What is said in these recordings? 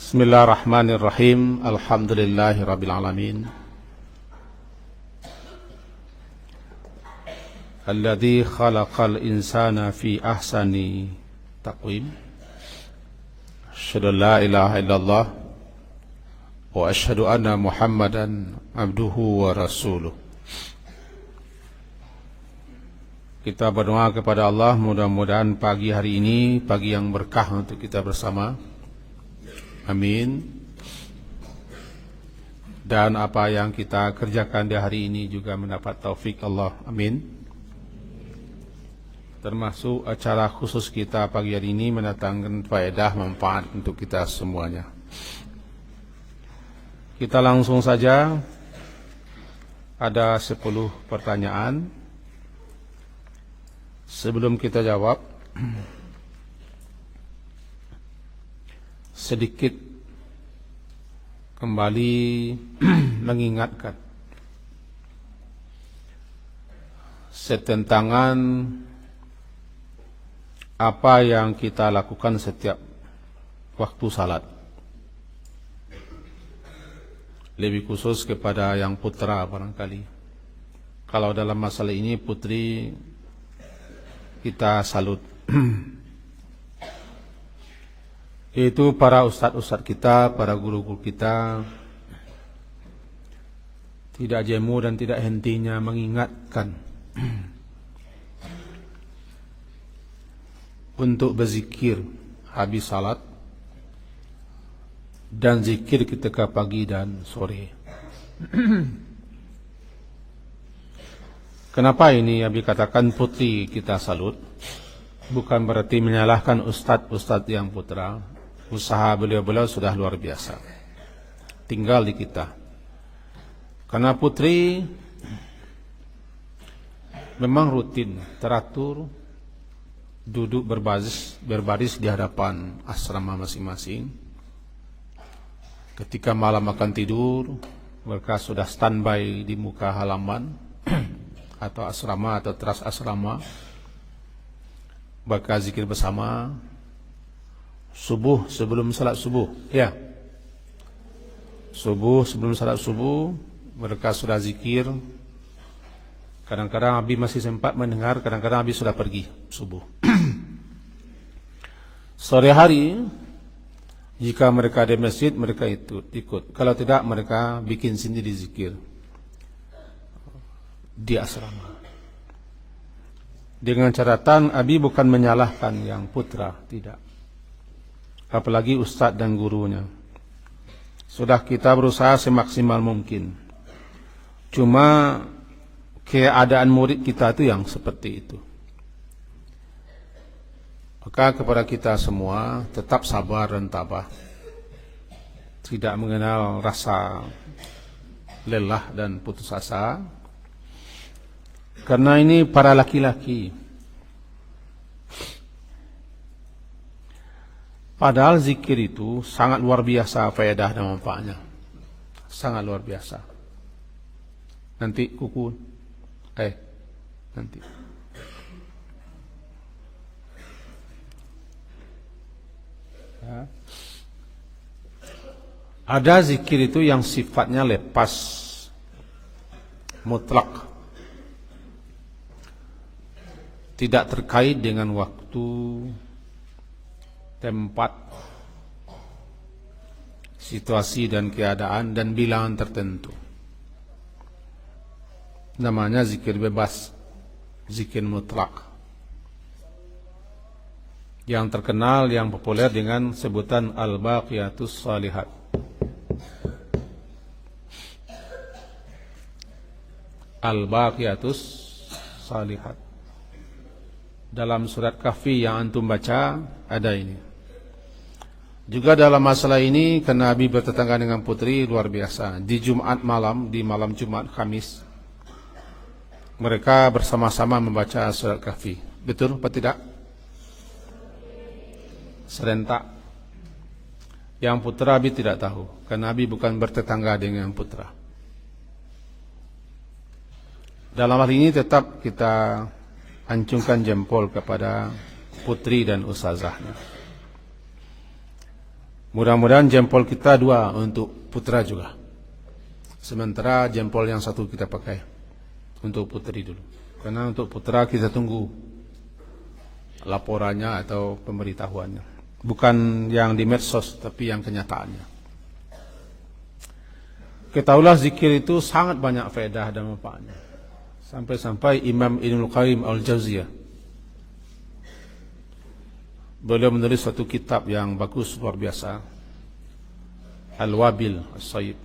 Bismillahirrahmanirrahim. Alhamdulillahirabbil alamin. Alladzi khalaqal insana fi ahsani taqwim. Asyhadu an la ilaha illallah wa asyhadu anna Muhammadan abduhu wa rasuluh. Kita berdoa kepada Allah, mudah-mudahan pagi hari ini pagi yang berkah untuk kita bersama. Amin. Dan apa yang kita kerjakan di hari ini juga mendapat taufik Allah. Amin. Termasuk acara khusus kita pagi hari ini mendatangkan faedah manfaat untuk kita semuanya. Kita langsung saja. Ada 10 pertanyaan. Sebelum kita jawab, sedikit kembali mengingatkan setentangan apa yang kita lakukan setiap waktu salat. Lebih khusus kepada yang putra barangkali. Kalau dalam masalah ini putri kita salut. Itu para ustadz-ustadz kita, para guru-guru kita tidak jemu dan tidak hentinya mengingatkan untuk berzikir habis salat dan zikir ketika pagi dan sore. Kenapa ini Abi katakan putri kita salut? Bukan berarti menyalahkan ustadz-ustadz yang putra. Usaha beliau-beliau sudah luar biasa. Tinggal di kita. Karena putri memang rutin, teratur, duduk berbaris di hadapan asrama masing-masing. Ketika malam akan tidur, mereka sudah standby di muka halaman atau asrama atau teras asrama. Mereka zikir bersama. Subuh sebelum salat subuh, ya. Subuh sebelum salat subuh mereka sudah zikir. Kadang-kadang Abi masih sempat mendengar, kadang-kadang Abi sudah pergi subuh. Sore hari jika mereka di masjid mereka ikut. Kalau tidak mereka bikin sendiri zikir di asrama. Dengan catatan Abi bukan menyalahkan yang putra, tidak. Apalagi ustadz dan gurunya. Sudah kita berusaha semaksimal mungkin. Cuma keadaan murid kita itu yang seperti itu. Maka kepada kita semua tetap sabar dan tabah. Tidak mengenal rasa lelah dan putus asa. Karena ini para laki-laki. Padahal zikir itu sangat luar biasa faedah dan manfaatnya. Sangat luar biasa. Nanti kuku. Nanti. Ya. Ada zikir itu yang sifatnya lepas. Mutlak. Tidak terkait dengan waktu, tempat, situasi dan keadaan dan bilangan tertentu. Namanya zikir bebas, zikir mutlak. Yang terkenal, yang populer dengan sebutan Al-Baqiyatus Shalihat. Al-Baqiyatus Shalihat. Dalam surat Kahfi yang antum baca ada ini. Juga dalam masalah ini karena Abi bertetangga dengan putri luar biasa. Di Jumat malam, di malam Jumat Kamis, mereka bersama-sama membaca surat Kahfi. Betul atau tidak? Serentak. Yang putra Abi tidak tahu karena Abi bukan bertetangga dengan putra. Dalam hal ini tetap kita ancungkan jempol kepada putri dan ustazahnya. Mudah-mudahan jempol kita 2 untuk putra juga. Sementara jempol yang 1 kita pakai untuk putri dulu. Karena untuk putra kita tunggu laporannya atau pemberitahuannya. Bukan yang di medsos, tapi yang kenyataannya. Ketahuilah zikir itu sangat banyak faedah dan manfaatnya. Sampai-sampai Imam Ibnul Qayyim Al-Jauziyah, beliau menulis satu kitab yang bagus luar biasa, Al-Wabil As-Sayyib.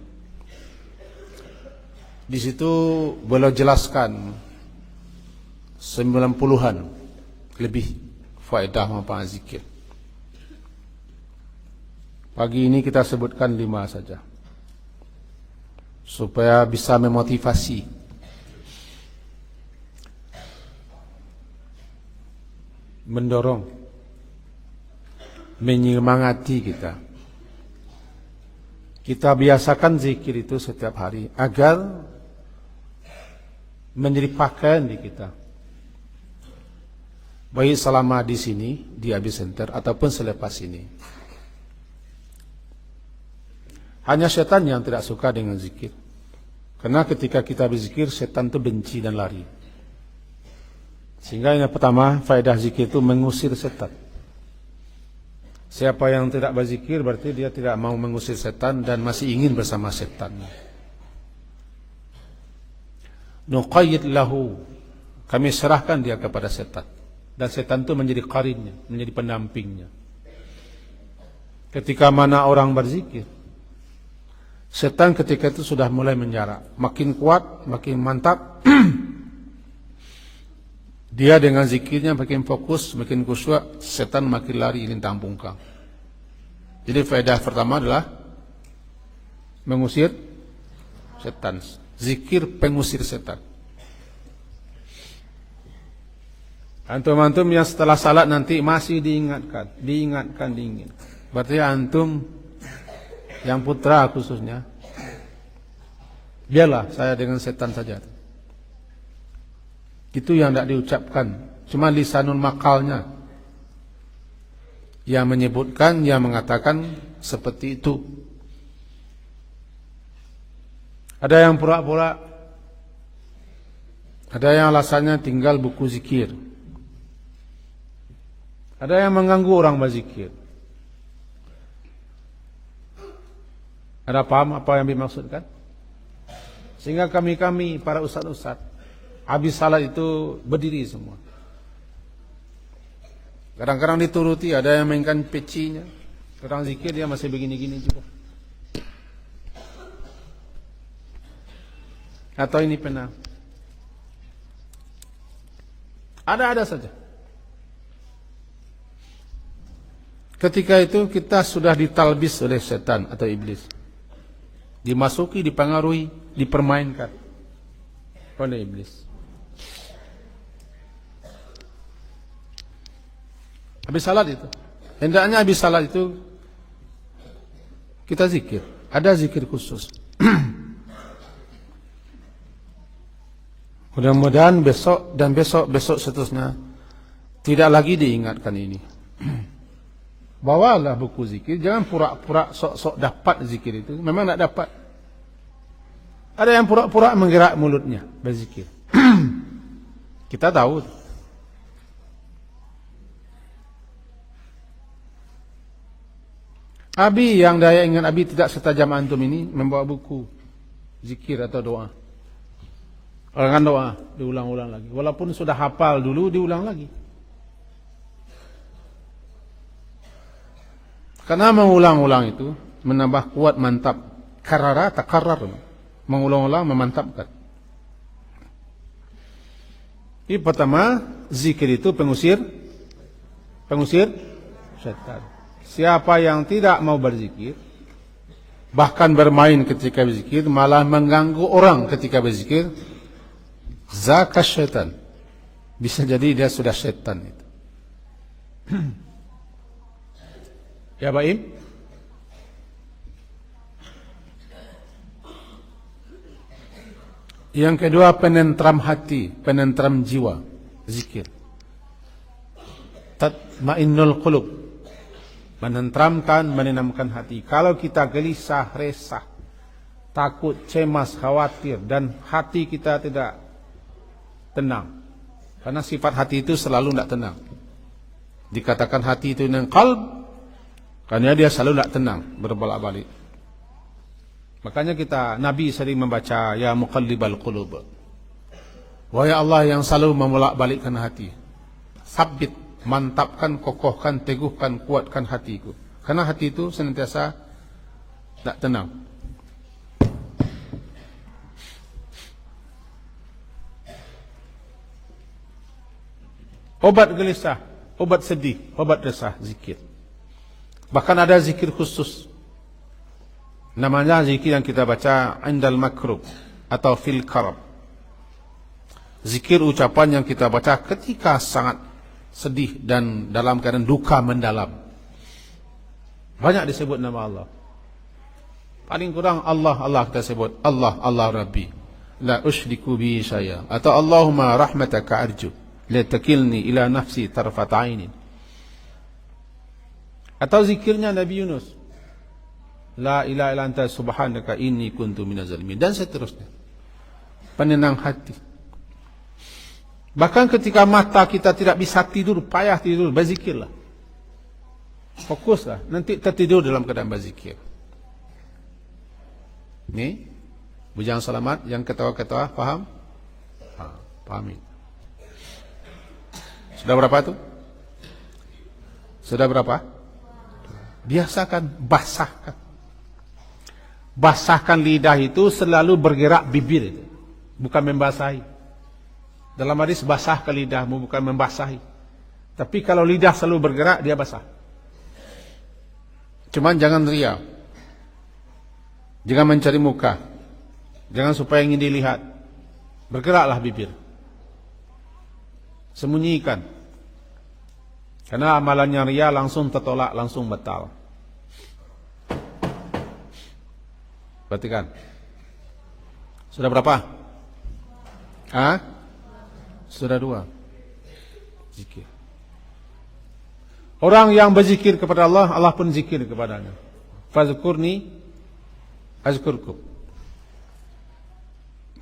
Di situ beliau jelaskan 90-an lebih faedah manfaat zikir. Pagi ini kita sebutkan 5 saja, supaya bisa memotivasi, mendorong, menyemangati kita. Kita biasakan zikir itu setiap hari agar menjadi pakaian di kita, baik selama di sini di Abi Center ataupun selepas ini. Hanya setan yang tidak suka dengan zikir. Karena ketika kita berzikir, setan itu benci dan lari. Sehingga yang pertama, faedah zikir itu mengusir setan. Siapa yang tidak berzikir berarti dia tidak mau mengusir setan dan masih ingin bersama setan. Nuqayyid lahu, kami serahkan dia kepada setan. Dan setan itu menjadi qarinnya, menjadi pendampingnya. Ketika mana orang berzikir, setan ketika itu sudah mulai menjarak, makin kuat, makin mantap. Dia dengan zikirnya makin fokus, makin khusyuk, setan makin lari ingin tampungkan. Jadi faedah pertama adalah mengusir setan. Zikir pengusir setan. Antum-antum yang setelah salat nanti masih diingatkan. Berarti antum yang putra khususnya, biarlah saya dengan setan saja. Itu yang tidak diucapkan, cuma lisanul makalnya yang menyebutkan, yang mengatakan seperti itu. Ada yang pura-pura, ada yang alasannya tinggal buku zikir, ada yang mengganggu orang berzikir. Ada paham apa yang dimaksudkan? Sehingga kami para ustaz-ustaz habis salat itu berdiri semua. Kadang-kadang dituruti, ada yang mainkan pecinya. Kadang zikir dia masih begini-gini juga. Atau ini pernah. Ada saja. Ketika itu kita sudah ditalbis oleh setan atau iblis. Dimasuki, dipengaruhi, dipermainkan oleh iblis. Habis salat itu, hendaknya habis salat itu kita zikir. Ada zikir khusus. Mudah-mudahan besok dan besok seterusnya tidak lagi diingatkan ini. Bawalah buku zikir, jangan pura-pura sok-sok dapat zikir itu. Memang tidak dapat. Ada yang pura-pura menggerak mulutnya berzikir. Kita tahu. Abi yang daya ingat Abi tidak setajam antum ini membawa buku zikir atau doa. Orang doa diulang-ulang lagi. Walaupun sudah hafal dulu diulang lagi. Karena mengulang-ulang itu menambah kuat, mantap. Karara takarrar. Mengulang-ulang memantapkan. Ini pertama, zikir itu pengusir setan. Siapa yang tidak mau berzikir, bahkan bermain ketika berzikir, malah mengganggu orang ketika berzikir, zakas syaitan. Bisa jadi dia sudah setan itu. Ya Baim? Yang kedua, penentram hati, penentram jiwa, zikir. Tatmainnul qulub. menenteramkan, menenangkan hati. Kalau kita gelisah, resah, takut, cemas, khawatir, dan hati kita tidak tenang, karena sifat hati itu selalu tidak tenang. Dikatakan hati itu yang qalb, karena dia selalu tidak tenang, berbolak-balik. Makanya Nabi sering membaca, ya muqallibal qulub, wahai Allah yang selalu membolak-balikkan hati, sabit, mantapkan, kokohkan, teguhkan, kuatkan hatiku. Karena hati itu senantiasa tak tenang. Obat gelisah, obat sedih, obat resah, zikir. Bahkan ada zikir khusus. Namanya zikir yang kita baca indal makrub atau fil karab. Zikir ucapan yang kita baca ketika sangat sedih dan dalam keadaan duka mendalam. Banyak disebut nama Allah. Paling kurang Allah kita sebut. Allah Rabbi, la usyriku bi syai'a, atau Allahumma rahmataka arju, la takilni ila nafsi tarfat ainin. Atau zikirnya Nabi Yunus, la ilaha illa anta subhanaka inni kuntu minaz zalimin, dan seterusnya. Penenang hati. Bahkan ketika mata kita tidak bisa tidur, payah tidur, berzikirlah. Fokuslah, nanti tertidur dalam keadaan berzikir. Ini bujang selamat yang ketawa-ketawa, faham? Pahami. Sudah berapa tu? Sudah berapa? Biasakan, basahkan. Basahkan lidah itu selalu bergerak bibir itu, bukan membasahi. Dalam hadis basahkan lidahmu, bukan membasahi. Tapi kalau lidah selalu bergerak, dia basah. Cuman jangan ria, jangan mencari muka, jangan supaya ingin dilihat. Bergeraklah bibir, sembunyikan. Karena amalannya ria langsung tertolak, langsung batal. Perhatikan. Sudah berapa? Sudah 2. Zikir. Orang yang berzikir kepada Allah, Allah pun zikir kepadanya. Fazkurni azkurkum.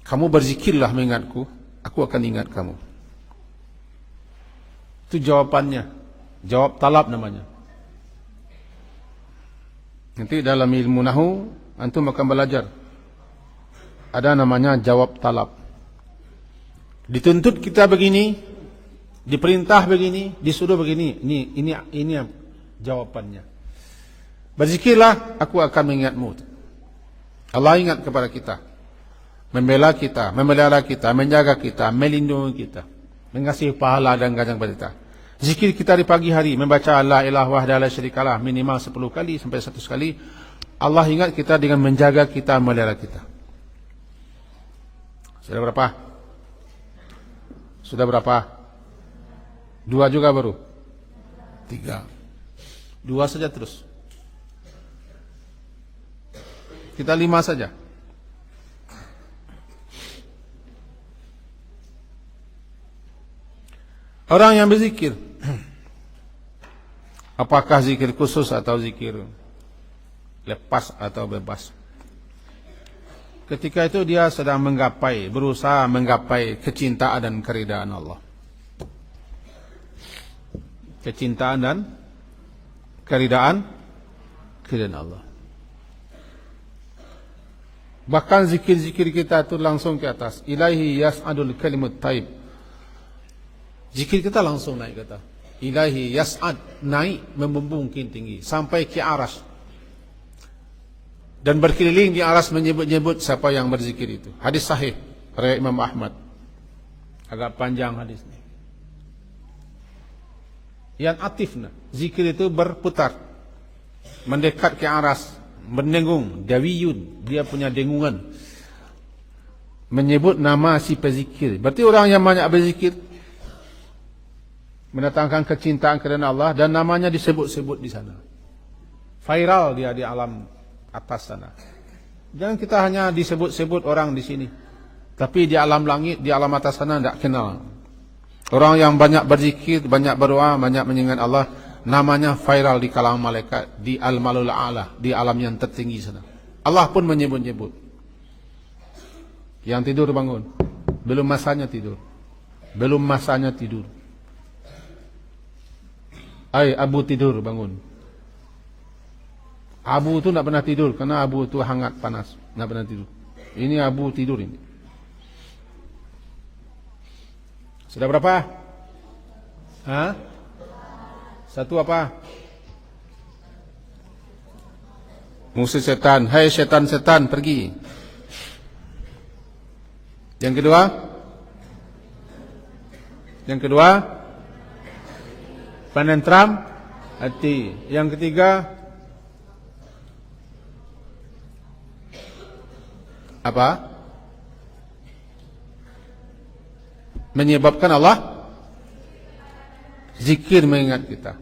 Kamu berzikirlah mengingatku, aku akan ingat kamu. Itu jawabannya. Jawab talab namanya. Nanti dalam ilmu nahu antum akan belajar. Ada namanya jawab talab. Dituntut kita begini, diperintah begini, disuruh begini. Ini jawabannya. Berzikirlah, aku akan mengingatmu. Allah ingat kepada kita, membela kita, memelihara kita, menjaga kita, melindungi kita, mengasih pahala dan ganjaran kepada kita. Zikir kita di pagi hari, membaca la ilaha wahdahu la syarikalah minimal 10 kali sampai 100 kali. Allah ingat kita dengan menjaga kita, memelihara kita. Sudah berapa? Sudah berapa? 2 juga baru? 3. 2 saja terus. Kita 5 saja. Orang yang berzikir, apakah zikir khusus atau zikir lepas atau bebas? Ketika itu dia sedang berusaha menggapai kecintaan dan keridaan Allah. Kecintaan dan keridaan Allah. Bahkan zikir-zikir kita itu langsung ke atas. Ilahi yas'adul kalimut taib. Zikir kita langsung naik ke atas. Ilahi yas'ad, naik membumbungkin tinggi sampai ke aras. Dan berkeliling di aras menyebut-nyebut siapa yang berzikir itu. Hadis sahih riwayat Imam Ahmad. Agak panjang hadisnya. Yang atifna, zikir itu berputar, mendekat ke aras, mendengung, dawiyun, dia punya dengungan, menyebut nama si pezikir. Berarti orang yang banyak berzikir mendatangkan kecintaan kepada Allah dan namanya disebut-sebut di sana. Viral dia di alam atas sana. Jangan kita hanya disebut-sebut orang di sini, tapi di alam langit, di alam atas sana tidak kenal. Orang yang banyak berzikir, banyak berdoa, banyak mengingat Allah, namanya viral di kalangan malaikat, di al-malul a'la, di alam yang tertinggi sana. Allah pun menyebut-nyebut. Yang tidur bangun, belum masanya tidur. Belum masanya tidur. Hai Abu, tidur, bangun. Abu itu tidak pernah tidur, karena Abu itu hangat, panas, tidak pernah tidur. Ini Abu tidur ini. Sudah berapa? Hah? Satu apa? Musuh setan. Hai setan-setan, pergi. Yang kedua? Yang kedua? Penentram hati. Yang ketiga? Apa? Menyebabkan Allah zikir mengingat kita.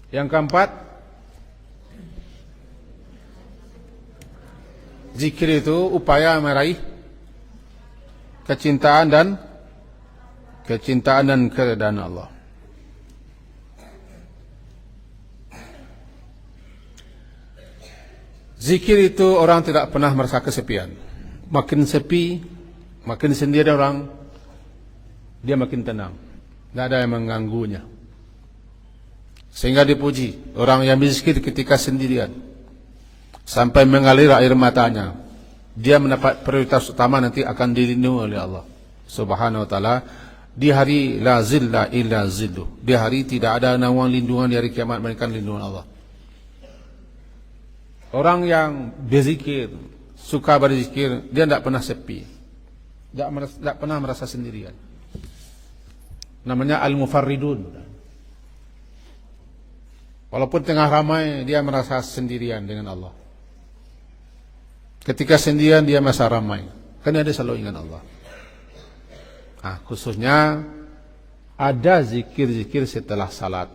Yang keempat, zikir itu upaya meraih kecintaan dan keredaan Allah. Zikir itu orang tidak pernah merasa kesepian. Makin sepi, makin sendiri orang, dia makin tenang. Tidak ada yang mengganggunya. Sehingga dipuji orang yang berzikir ketika sendirian sampai mengalir air matanya. Dia mendapat prioritas utama, nanti akan dilindungi oleh Allah Subhanahu wa taala di hari la zilla illa zilluh. Di hari tidak ada naungan lindungan di hari kiamat melainkan lindungan Allah. Orang yang berzikir, suka berzikir, dia tidak pernah sepi, tidak pernah merasa sendirian. Namanya al-mufarridun. Walaupun tengah ramai, dia merasa sendirian dengan Allah. Ketika sendirian, dia merasa ramai, karena dia selalu ingat Allah. Khususnya ada zikir-zikir setelah salat.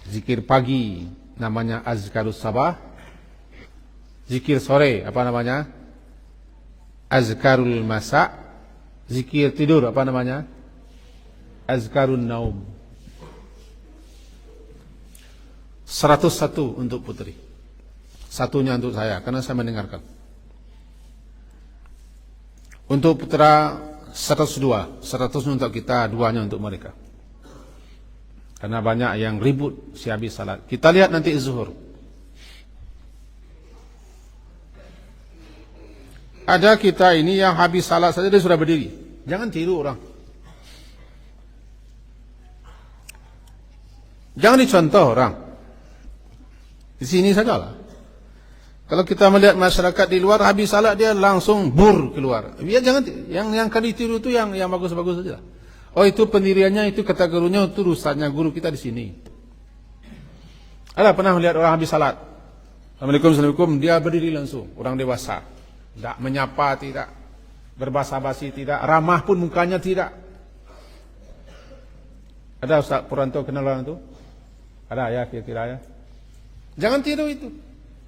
Zikir pagi namanya azkarus sabah. Zikir sore apa namanya? Azkarul masa. Zikir tidur apa namanya? Azkarun naum. 101 untuk putri, satunya untuk saya karena saya mendengarkan. Untuk putra 102, 100 untuk kita, duanya untuk mereka. Karena banyak yang ribut si habis salat. Kita lihat nanti zuhur. Ada kita ini yang habis salat saja dia sudah berdiri. Jangan tiru orang. Jangan dicontoh orang. Di sini sajalah. Kalau kita melihat masyarakat di luar habis salat dia langsung bur keluar. Biar jangan yang kali tiru itu yang bagus-bagus saja. Oh itu pendiriannya, itu kata gurunya, itu urusannya guru kita di sini. Ada pernah melihat orang habis salat? Assalamualaikum, dia berdiri langsung, orang dewasa. Tidak menyapa, tidak berbahasa basi, tidak ramah pun mukanya tidak. Ada Ustaz Puranto kenal orang itu? Ada ya kira-kira ya. Jangan tiru itu.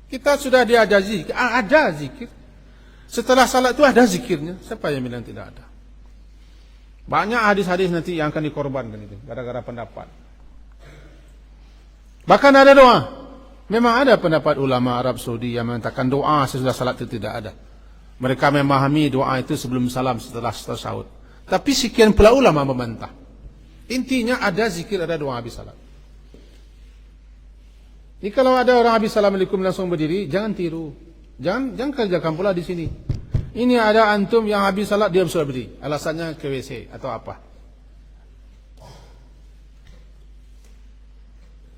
Kita sudah diajar zikir. Ada zikir. Setelah salat itu ada zikirnya. Siapa yang bilang tidak ada? Banyak hadis-hadis nanti yang akan dikorbankan itu gara-gara pendapat. Bahkan ada doa. Memang ada pendapat ulama Arab Saudi yang mengatakan doa sesudah salat itu tidak ada. Mereka memahami doa itu sebelum salam, setelah tasyahud. Tapi sekian pula ulama membantah. Intinya ada zikir, ada doa habis salat. Jadi kalau ada orang habis assalamualaikum langsung berdiri, jangan tiru. Jangan kerjakan pula di sini. Ini ada antum yang habis salat dia sudah berdiri. Alasannya ke WC atau apa.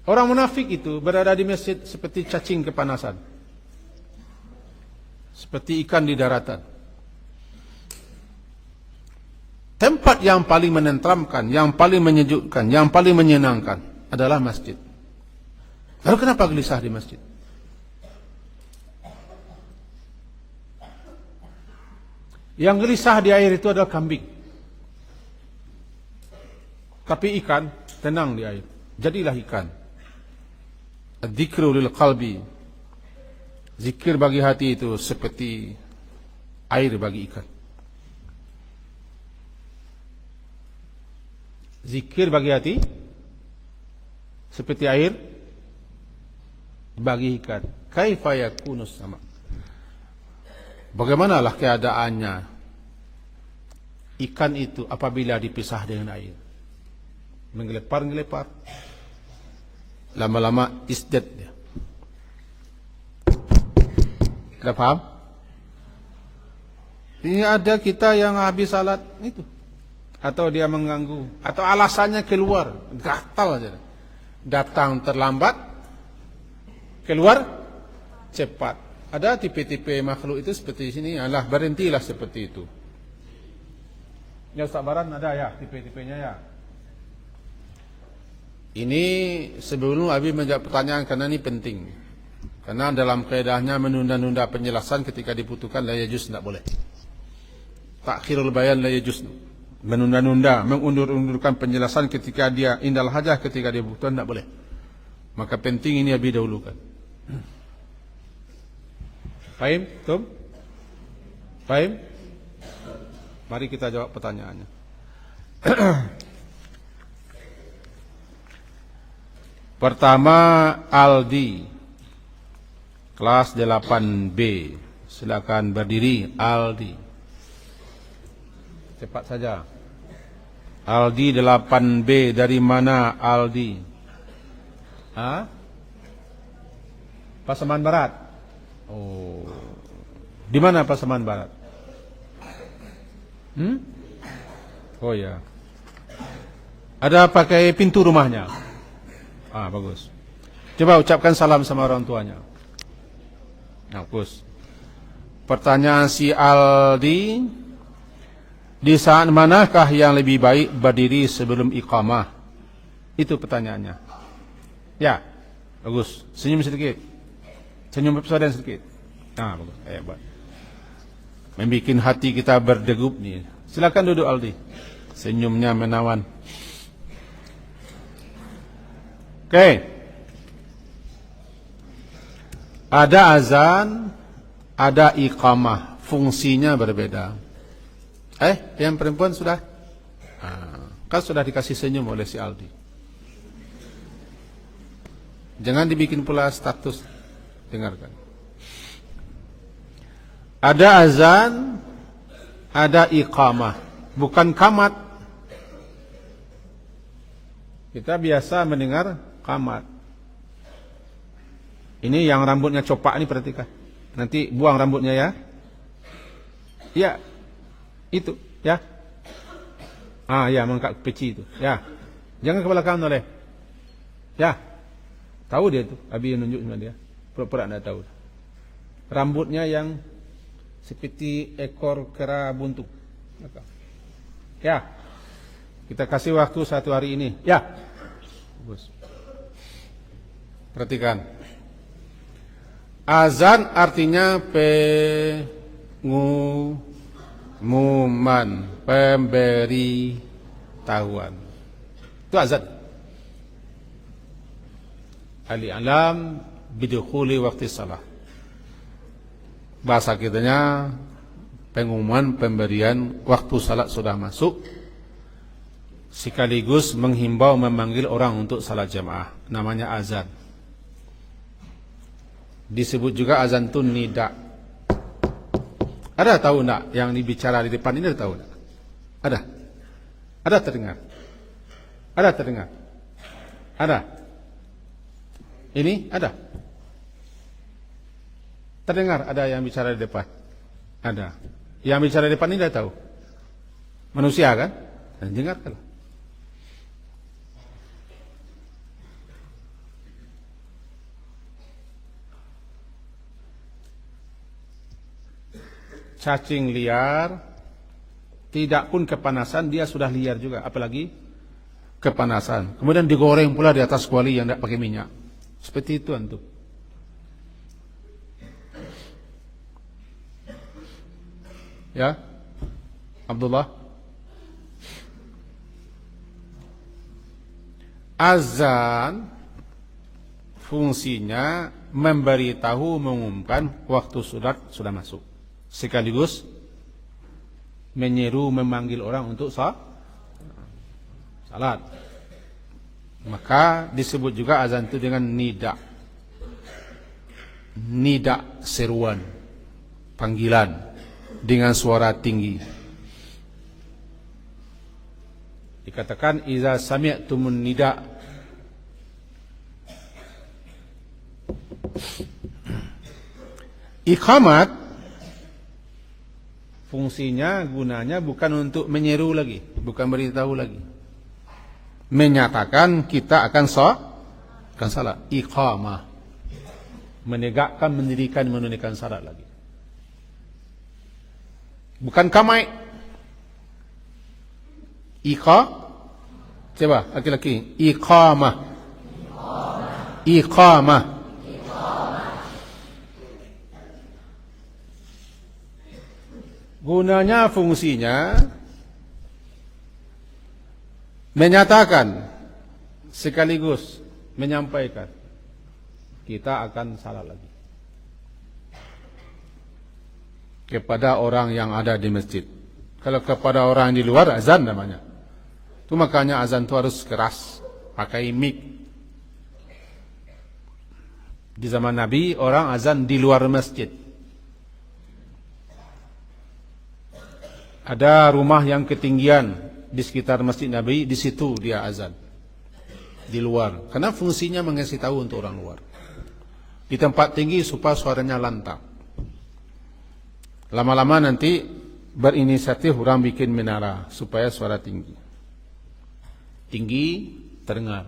Orang munafik itu berada di masjid seperti cacing kepanasan. Seperti ikan di daratan. Tempat yang paling menenteramkan, yang paling menyejukkan, yang paling menyenangkan adalah masjid. Lalu kenapa gelisah di masjid? Yang gelisah di air itu adalah kambing. Tapi ikan tenang di air. Jadilah ikan. Dzikru lil qalbi. Zikir bagi hati itu seperti air bagi ikan. Zikir bagi hati seperti air bagi ikan. Kaifa yakunus sama? Bagaimanalah keadaannya ikan itu apabila dipisah dengan air? Menggelepar-gelepar. Lama-lama isdat dia. Tidak paham? Ini ada kita yang habis salat itu, atau dia mengganggu, atau alasannya keluar, gatal aja. Datang terlambat, keluar cepat. Ada tipe-tipe makhluk itu seperti sini. Alah, berhentilah seperti itu. Ya Ustaz Baran ada ya tipe-tipenya ya. Ini sebelum Abi menjawab pertanyaan karena ini penting. Karena dalam kaidahnya menunda-nunda penjelasan ketika dibutuhkan la yajuz, tidak boleh. Takhirul bayan la yajuz. Menunda-nunda, mengundur-undurkan penjelasan ketika dia indal hajah, ketika dia butuhan, tidak boleh. Maka penting ini Abi dahulukan. Fahim? Tum? Fahim? Mari kita jawab pertanyaannya. Pertama, Aldi, kelas 8B. Silakan berdiri, Aldi. Cepat saja. Aldi 8B, dari mana Aldi? Hah? Pasaman Barat. Oh. Di mana Pasaman Barat? Oh ya. Ada pakai pintu rumahnya? Ah, bagus. Coba ucapkan salam sama orang tuanya. Bagus. Pertanyaan si Aldi, di saat manakah yang lebih baik berdiri sebelum iqamah? Itu pertanyaannya. Ya, bagus. Senyum sedikit. Senyum berpesadan sedikit. Nah, bagus. Hebat. Membikin hati kita berdegup nih. Silakan duduk Aldi. Senyumnya menawan. Oke. Ada azan, ada iqamah. Fungsinya berbeda. Yang perempuan sudah? Kan sudah dikasih senyum oleh si Aldi. Jangan dibikin pula status. Dengarkan. Ada azan, ada iqamah. Bukan qamat. Kita biasa mendengar qamat. Ini yang rambutnya copak ini, perhatikan. Nanti buang rambutnya ya. Ya. Itu, ya. Ya, mengangkat peci itu. Ya. Jangan ke belakang oleh. Ya. Tahu dia itu. Abi nunjuk sama dia. Pura-pura enggak tahu. Rambutnya yang seperti ekor kera buntuk. Ya. Kita kasih waktu 1 hari ini. Ya. Bagus. Perhatikan. Azan artinya pengumuman, pemberi tahuan. Itu azan. Al-i'lam bidukhuli waqti shalah. Bahasa kitanya pengumuman, pemberian waktu salat sudah masuk, sekaligus menghimbau, memanggil orang untuk salat jamaah. Namanya azan. Disebut juga azan tun nida. Ada tahu enggak yang dibicara di depan ini, ada tahu enggak? Ada? Ada terdengar? Ada terdengar? Ada? Ini ada? Terdengar ada yang bicara di depan? Ada. Yang bicara di depan ini tidak tahu? Manusia kan? Dan dengarkan. Cacing liar, tidak pun kepanasan, dia sudah liar juga. Apalagi kepanasan. Kemudian digoreng pula di atas kuali yang tidak pakai minyak. Seperti itu antum. Ya, Abdullah. Azan fungsinya memberitahu, mengumumkan waktu salat sudah masuk. Sekaligus menyeru, memanggil orang untuk salat. Maka disebut juga azan itu dengan nida. Nida, seruan, panggilan dengan suara tinggi. Dikatakan iza sami'tumun nida. Iqamat fungsinya, gunanya bukan untuk menyeru lagi, bukan beritahu lagi. Menyatakan kita akan salat. Iqamah, menegakkan, mendirikan, menunaikan salat lagi. Bukan kamai. Coba laki-laki. Iqamah. Iqamah. Gunanya, fungsinya menyatakan sekaligus menyampaikan kita akan salat lagi kepada orang yang ada di masjid. Kalau kepada orang di luar, azan namanya. Itu makanya azan itu harus keras, pakai mic. Di zaman Nabi orang azan di luar masjid. Ada rumah yang ketinggian di sekitar masjid Nabi, di situ dia azan. Di luar, karena fungsinya mengasih tahu untuk orang luar. Di tempat tinggi supaya suaranya lantang. Lama-lama nanti berinisiatif orang bikin menara supaya suara tinggi. Tinggi terdengar.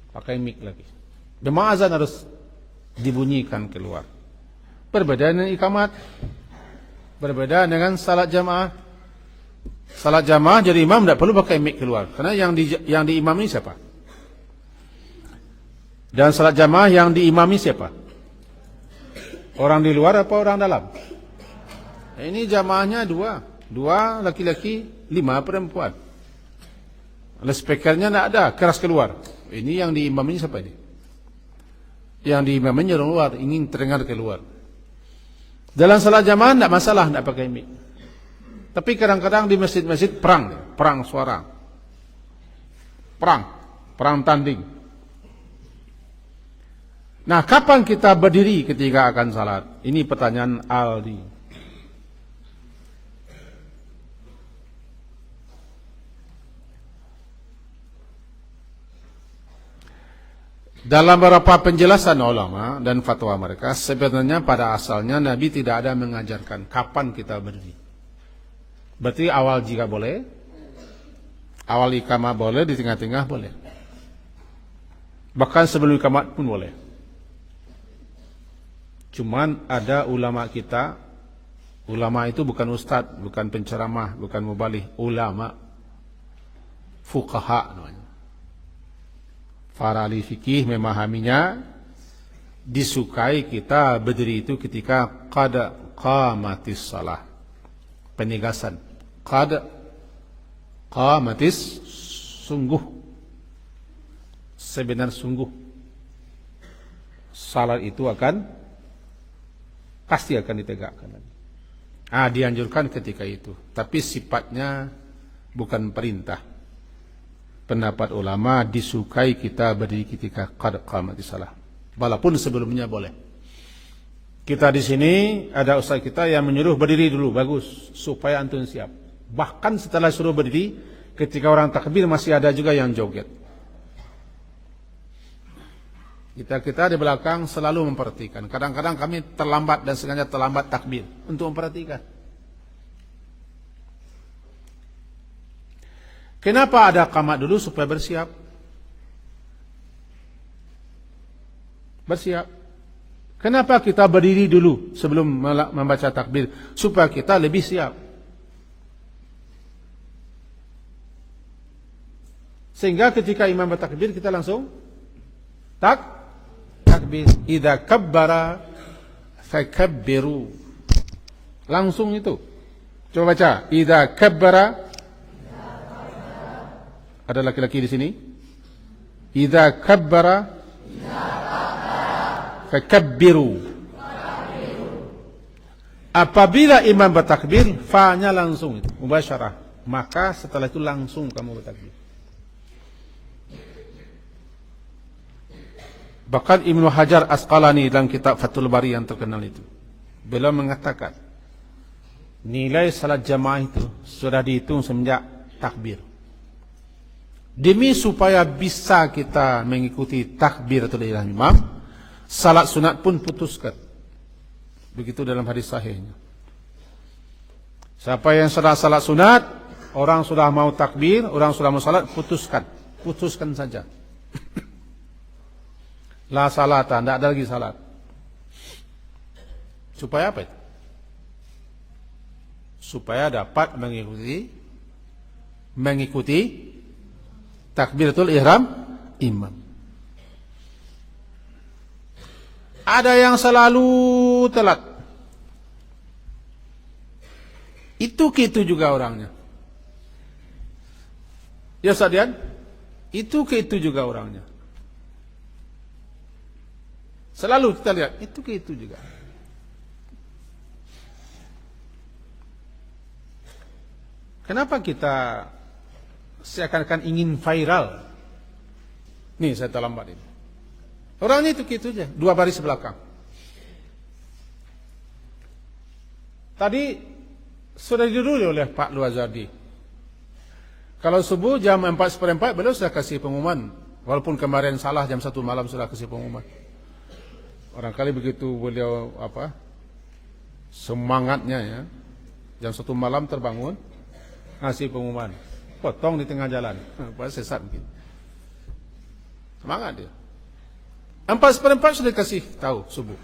Pakai mic lagi. Memang azan harus dibunyikan keluar. Berbeda dengan iqamat. Berbeda dengan salat jamaah. Salat jamaah jadi imam tidak perlu pakai mic keluar, karena yang diimami siapa? Dan salat jamaah yang diimami siapa? Orang di luar apa orang dalam? Ini jamaahnya dua laki-laki, 5 perempuan. Speakernya tidak ada, keras keluar. Ini yang diimami siapa ini? Yang diimami orang luar, ingin terdengar keluar. Dalam salat jamaah tidak masalah, tidak pakai mic. Tapi kadang-kadang di masjid-masjid perang suara. Perang tanding. Nah, kapan kita berdiri ketika akan salat? Ini pertanyaan Aldi. Dalam beberapa penjelasan ulama dan fatwa mereka, sebenarnya pada asalnya Nabi tidak ada mengajarkan kapan kita berdiri. Berarti awal jika boleh, awal iqamah boleh, di tengah-tengah boleh. Bahkan sebelum iqamah pun boleh. Cuman ada ulama kita, ulama itu bukan ustadz, bukan penceramah, bukan mubalih, ulama, fuqaha namanya. Para ahli fikih memahaminya, disukai kita berdiri itu ketika qad qamatis shalah. Penegasan. Qad qamatis, sungguh, sebenar sungguh salat itu pasti akan ditegakkan. Dianjurkan ketika itu, tapi sifatnya bukan perintah. Pendapat ulama disukai kita berdiri ketika qad qamatis shalah, walaupun sebelumnya boleh. Kita di sini ada ustaz kita yang menyuruh berdiri dulu, bagus, supaya antum siap. Bahkan setelah suruh berdiri, ketika orang takbir masih ada juga yang joget. Kita di belakang selalu memperhatikan. Kadang-kadang kami terlambat dan sengaja terlambat takbir untuk memperhatikan. Kenapa ada qamat dulu? Supaya bersiap. Bersiap. Kenapa kita berdiri dulu sebelum membaca takbir? Supaya kita lebih siap. Sehingga ketika imam bertakbir kita langsung takbir. Idza kabbara fakabbiru. Langsung itu. Coba baca. Idza kabbara. Ada laki-laki di sini? Idza kabbara fakabbiru. Apabila imam bertakbir, fa-nya langsung mubasyarah. Maka setelah itu langsung kamu bertakbir. Bahkan Ibnu Hajar Asqalani dalam kitab Fathul Bari yang terkenal itu, beliau mengatakan nilai salat jamaah itu sudah dihitung semenjak takbir. Demi supaya bisa kita mengikuti takbiratul ihram imam, salat sunat pun putuskan. Begitu dalam hadis sahihnya. Siapa yang salat sunat, orang sudah mau takbir, orang sudah mau salat, putuskan saja. La salata, tidak ada lagi salat. Supaya apa itu? Supaya dapat mengikuti takbiratul ihram imam. Ada yang selalu telat. Itu juga orangnya. Ya Sadian, itu juga orangnya. Selalu kita lihat, itu juga. Kenapa kita seakan-akan ingin viral? Nih saya terlambat ini. Orangnya itu aja, 2 baris belakang. Tadi sudah didului oleh Pak Luazardi. Kalau subuh jam 4:15 beliau sudah kasih pengumuman. Walaupun kemarin salah jam 1 malam sudah kasih pengumuman. Barangkali begitu beliau semangatnya ya. Jam 1 malam terbangun, ngasih pengumuman. Potong di tengah jalan. Sesat mungkin. Semangat dia. 4:15 sudah kasih tahu subuh.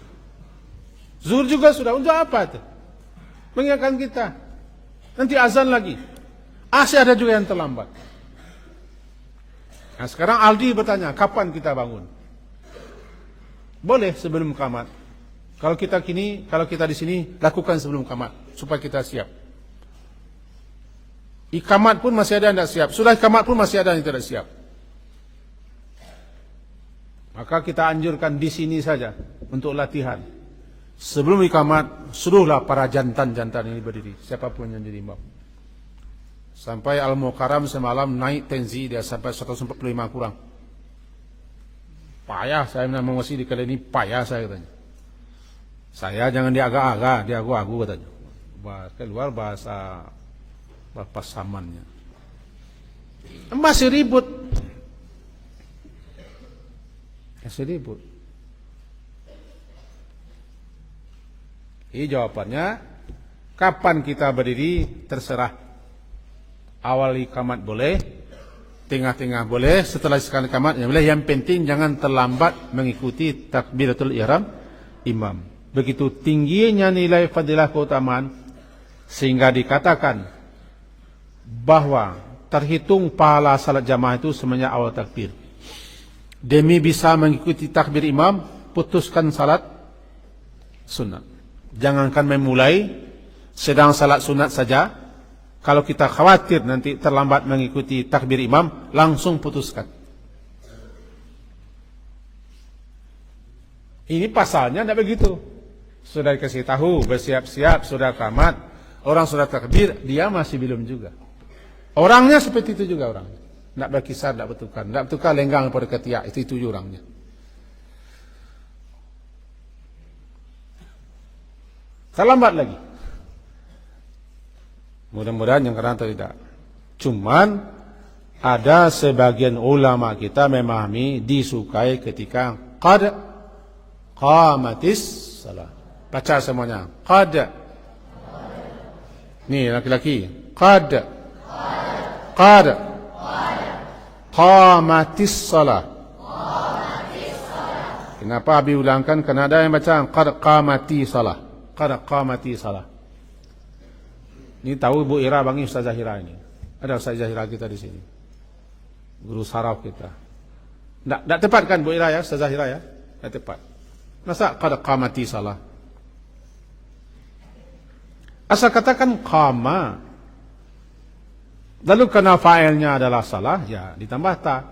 Zuhur juga sudah. Untuk apa itu? Mengingatkan kita. Nanti azan lagi. Masih ada juga yang terlambat. Nah sekarang Aldi bertanya, kapan kita bangun? Boleh sebelum qamat. Kalau kita di sini lakukan sebelum qamat supaya kita siap. Iqamat pun masih ada yang tidak siap. Sudah iqamat pun masih ada yang tidak siap. Maka kita anjurkan di sini saja untuk latihan. Sebelum iqamat, suruhlah para jantan-jantan ini berdiri, siapapun yang jadi imam. Sampai Al-Mukarram semalam naik tensi dia sampai 145 kurang. Payah saya mengawasi di kali ini, payah saya katanya. Saya jangan diagak-agak, diagu-agu katanya. Keluar bahasa pasamannya. Masih ribut. Ini jawabannya, kapan kita berdiri terserah. Awal iqamat boleh, tengah-tengah boleh, setelah sekali iqamat yang boleh. Yang penting jangan terlambat mengikuti takbiratul ihram imam. Begitu tingginya nilai fadilah keutamaan sehingga dikatakan bahwa terhitung pahala salat jamaah itu semenjak awal takbir. Demi bisa mengikuti takbir imam, putuskan salat sunat. Jangankan memulai sedang salat sunat saja. Kalau kita khawatir nanti terlambat mengikuti takbir imam, langsung putuskan. Ini pasalnya tidak begitu. Sudah dikasih tahu, bersiap-siap, sudah qamat, orang sudah takbir, dia masih belum juga. Orangnya seperti itu juga orangnya. Tidak berkisar, tidak bertukar. Tidak bertukar lenggang pada ketiak, itu orangnya. Terlambat lagi. Mudah-mudahan yang karena tidak. Cuman ada sebagian ulama kita memahami disukai ketika qad qamatis salat. Baca semuanya. Qad. Nih laki-laki. Qad qamatis salat. Kenapa Abi ulangkan? Karena ada yang baca qad qamati salat. Qad qamati salat. Ini tahu Bu Ira Bangi Ustaz Zahira ini. Ada Ustaz Zahira kita di sini. Guru saraf kita. Tidak tepat kan Bu Ira ya, Ustaz Zahira ya? Tidak tepat. Masa qad qamati salah? Asal katakan qama. Lalu karena fa'ilnya adalah salah, ya ditambah ta.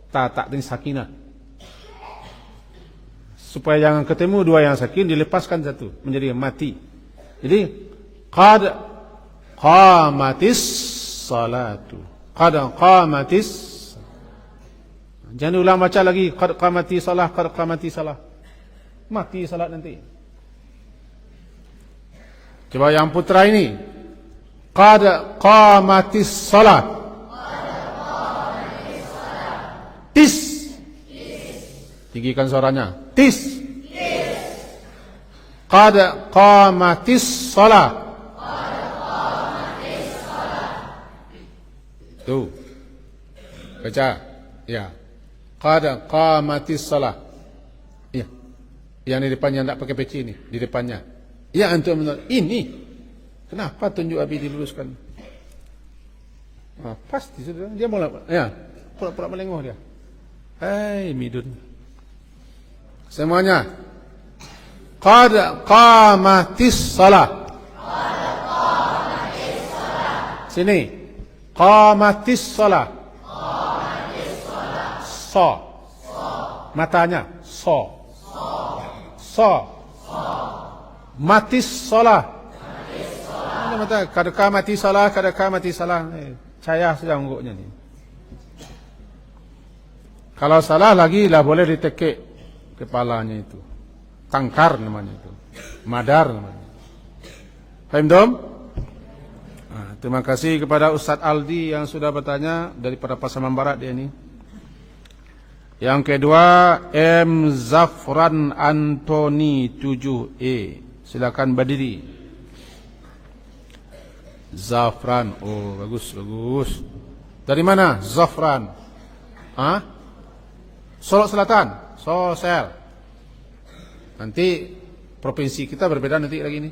Ta tak dengan sakinah. Supaya jangan ketemu dua yang sakin, dilepaskan satu menjadi mati. Jadi qad qamatis salatu. Qad qamatis. Jangan ulang baca lagi qad qamati salah, qad qamati salah. Mati salat nanti. Coba yang putra ini. Qad qamatis salat. Tis. Tinggikan suaranya. Tis. Qad qamatis salat. Tuh. Baca. Ya. Qad qamatis salat. Ya. Yang di depannya tidak pakai peci ini, di depannya. Ya antum ini. Kenapa tunjuk Abi diluruskan? Pasti sudah. Dia mau apa? Ya. Pura-pura melenguh dia. Hai midun. Semuanya. Qad qamatis salat. Sini. Qamatis salat. So. Matanya. So. Matis salah. Kadang mati salah, kadang mati salah. Cahaya sedang ungguknya ni. Kalau salah lagi lah boleh ditekik kepalanya itu. Tangkar namanya itu. Madar namanya. Faham dom? Terima kasih kepada Ustaz Aldi yang sudah bertanya daripada Pasaman Barat dia ni. Yang kedua, M. Zafran Antoni 7E. Silakan berdiri. Zafran. Oh, bagus, bagus. Dari mana? Zafran. Solok Selatan. Sosel. Nanti provinsi kita berbeda nanti lagi ni.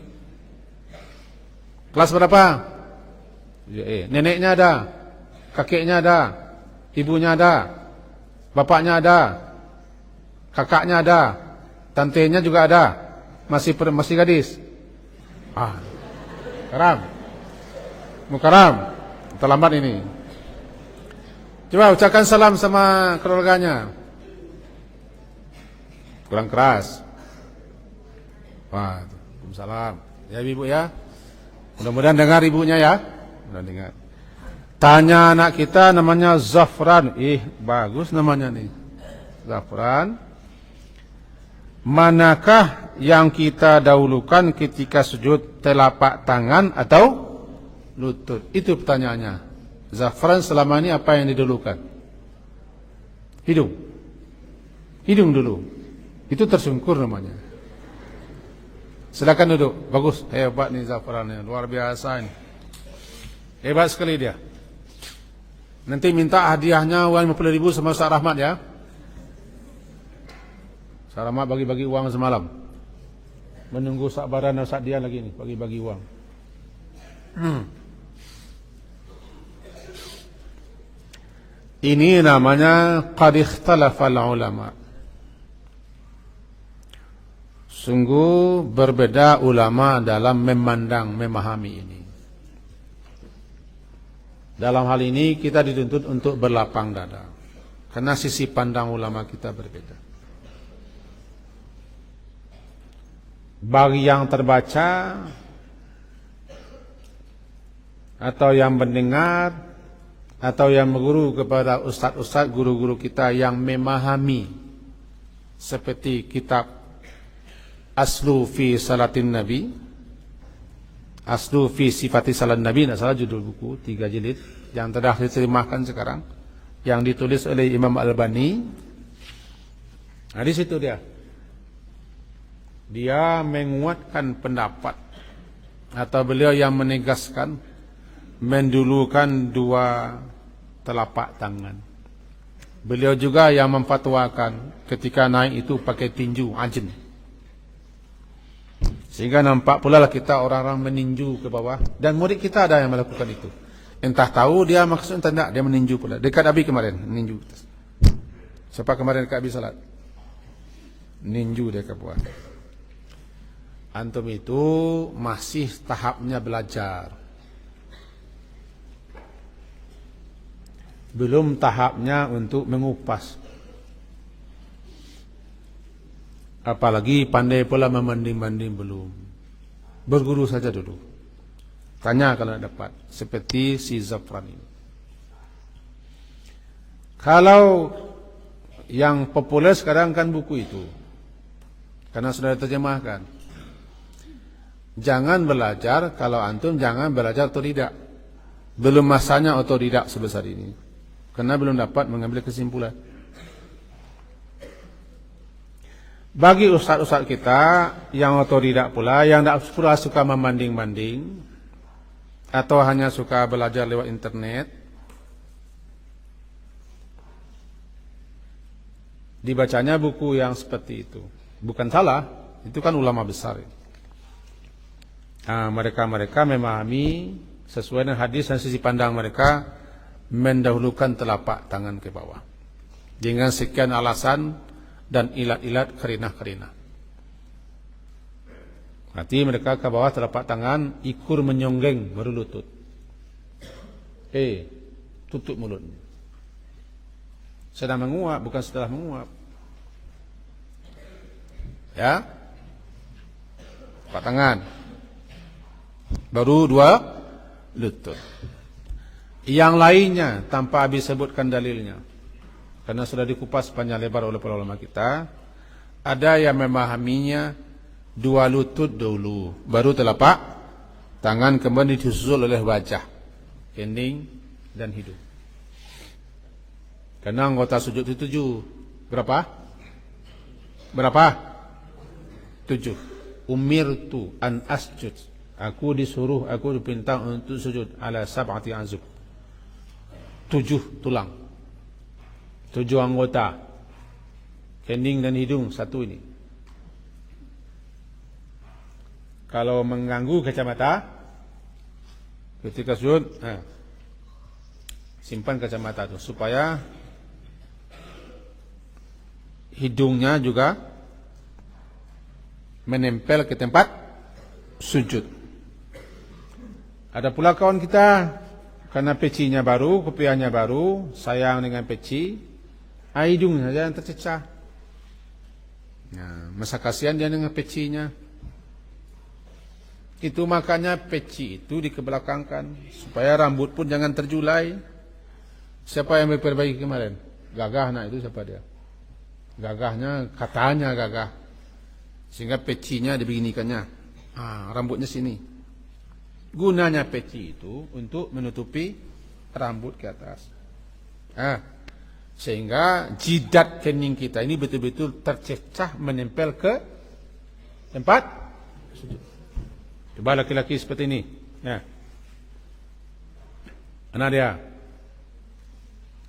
Kelas berapa? Neneknya ada. Kakeknya ada. Ibunya ada. Bapaknya ada, kakaknya ada, tantenya juga ada, masih gadis. Karam, mukaram, terlambat ini. Coba ucapkan salam sama keluarganya. Kurang keras. Waalaikumsalam. Ya ibu ya, mudah-mudahan dengar ibunya ya, mudah dengar. Tanya anak kita namanya Zafran. Bagus namanya nih. Zafran. Manakah yang kita dahulukan ketika sujud, telapak tangan atau lutut? Itu pertanyaannya. Zafran selama ini apa yang didahulukan? Hidung. Hidung dulu. Itu tersungkur namanya. Silakan duduk. Bagus. Hebat nih Zafran. Luar biasa ini. Hebat sekali dia. Nanti minta hadiahnya uang 50.000 sama Ustaz Rahmat ya. Ustaz Rahmat bagi-bagi uang semalam. Menunggu Sabaran dan Ustaz Dian lagi nih, bagi-bagi uang. Ini namanya qad ikhtalafal ulama. Sungguh berbeda ulama dalam memandang, memahami ini. Dalam hal ini kita dituntut untuk berlapang dada. Karena sisi pandang ulama kita berbeda. Bagi yang terbaca atau yang mendengar atau yang berguru kepada ustaz-ustaz, guru-guru kita yang memahami seperti kitab Aslu fi Salatin Nabi, Aslu fi Sifati Salat Nabi, tidak salah judul buku, 3 jilid yang telah diterjemahkan sekarang, yang ditulis oleh Imam Al-Albani. Nah, di situ dia menguatkan pendapat atau beliau yang menegaskan mendulukan 2 telapak tangan. Beliau juga yang memfatwakan ketika naik itu pakai tinju ajin. Sehingga nampak pula lah kita orang-orang meninju ke bawah. Dan murid kita ada yang melakukan itu. Entah tahu dia maksud entah tidak, dia meninju pula. Dekat Abi kemarin, meninju. Siapa kemarin dekat Abi salat? Meninju dia ke bawah. Antum itu masih tahapnya belajar. Belum tahapnya untuk mengupas. Apalagi pandai pula membanding-banding belum. Berguru saja dulu. Tanya kalau dapat. Seperti si Zafran ini. Kalau Yang populer sekarang kan buku itu, karena sudah diterjemahkan. Jangan belajar kalau antum jangan belajar otodidak. Belum masanya otodidak sebesar ini, karena belum dapat mengambil kesimpulan. Bagi ustaz-ustaz kita yang otodidak pula, yang tidak pula suka membanding-banding, atau hanya suka belajar lewat internet, dibacanya buku yang seperti itu. Bukan salah, itu kan ulama besar. Nah, mereka memahami sesuai dengan hadis dan sisi pandang mereka, mendahulukan telapak tangan ke bawah dengan sekian alasan dan ilat-ilat kerinah-kerinah. Nanti mereka ke bawah telapak tangan, ikur menyonggeng baru lutut. Tutup mulut. Sedang menguap, bukan setelah menguap. Ya, telapak tangan, baru dua lutut. Yang lainnya tanpa habis sebutkan dalilnya, karena sudah dikupas panjang lebar oleh para ulama kita. Ada yang memahaminya dua lutut dulu, baru telapak tangan, kemudian disusul oleh wajah, kening dan hidung. Karena anggota sujud itu 7. Berapa? 7. Umirtu an asjud. Aku disuruh, aku dipinta untuk sujud ala sab'ati azub. 7 tulang, 7 anggota, kening dan hidung 1 ini. Kalau mengganggu kacamata ketika sujud, simpan kacamata itu supaya hidungnya juga menempel ke tempat sujud. Ada pula kawan kita, karena pecinya baru, kopiahnya baru, sayang dengan peci, hidung saja yang tercecah. Nah, masa kasihan dia dengan pecinya. Itu makanya peci itu dikebelakangkan, supaya rambut pun jangan terjulai. Siapa yang memperbaiki kemarin? Gagah nak itu siapa dia? Gagahnya, katanya gagah, sehingga pecinya dibeginikannya. Rambutnya sini. Gunanya peci itu untuk menutupi rambut ke atas. Sehingga jidat kening kita ini betul-betul tercecah menempel ke tempat sujud. Coba laki-laki seperti ini. Mana dia?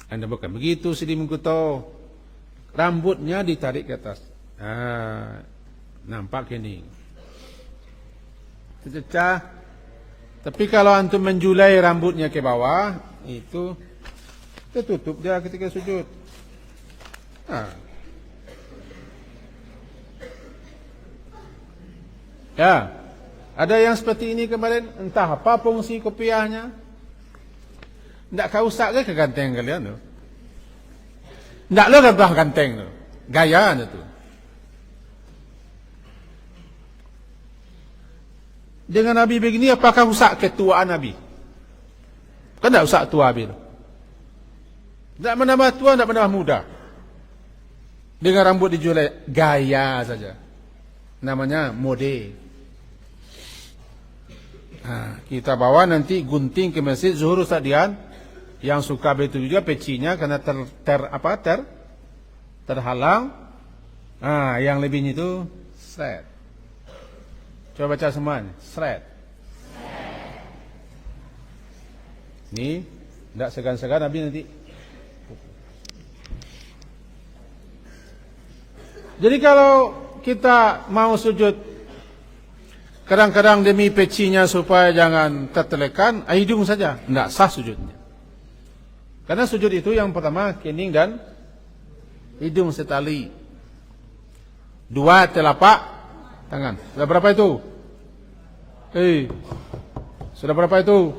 Anda bukan begitu, Sidi Mengkuto. Rambutnya ditarik ke atas. Nampak kening. Tercecah. Tapi kalau antum menjulai rambutnya ke bawah, itu tertutup dia ketika sujud. Ya, ada yang seperti ini kemarin, entah apa fungsi kopiahnya. Tidak kau usah ke ganteng kalian tu. Tidak lo gantah ganteng tu, gaya tu. Dengan Nabi begini, apakah usah ketuaan Nabi? Kan tidak usah tua Nabi. Tidak menambah tua, tidak menambah muda. Dengan rambut dijulai, gaya saja. Namanya mode. Kita bawa nanti gunting ke masjid zuhur Ustaz Dian. Yang suka betul juga pecinya karena terhalang. Yang lebihnya itu seret. Coba baca semuanya. Seret. Ini tidak segan-segan Nabi nanti. Jadi kalau kita mau sujud, kadang-kadang demi pecinya supaya jangan tertelekan, hidung saja, tidak sah sujudnya. Karena sujud itu yang pertama kening dan hidung setali. 2 telapak tangan. Sudah berapa itu? Sudah berapa itu?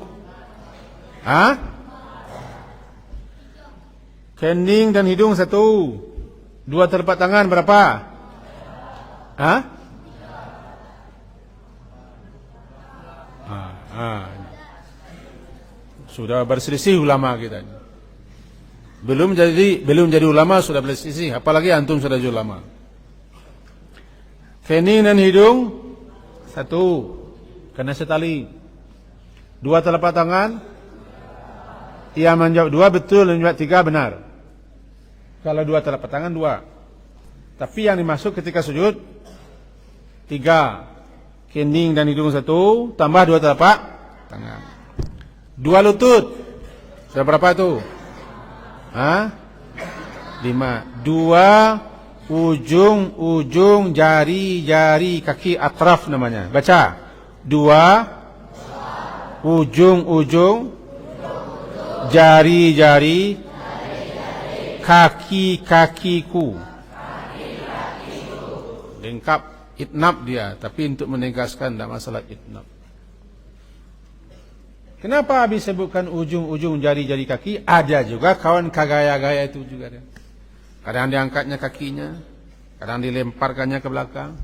Kening dan hidung 1. 2 telapak tangan berapa? Sudah berselisih ulama kita. Belum jadi ulama sudah berselisih, apalagi antum sudah jadi ulama. Kening dan hidung satu, kena setali. Dua telapak tangan, ia menjawab dua betul, dan menjawab tiga benar. Kalau dua telapak tangan dua, tapi yang dimaksud ketika sujud tiga, kening dan hidung satu, tambah dua telapak tangan. Dua lutut, sudah berapa itu? Lima. Dua ujung jari kaki atraf namanya. Baca. Dua ujung jari kaki-kakiku. Lengkap itnab dia, tapi untuk menegaskan tidak masalah itnab. Kenapa habis sebutkan ujung jari kaki? Ada juga kawan kagaya-gaya itu juga dia. Kadang diangkatnya kakinya, kadang dilemparkannya ke belakang,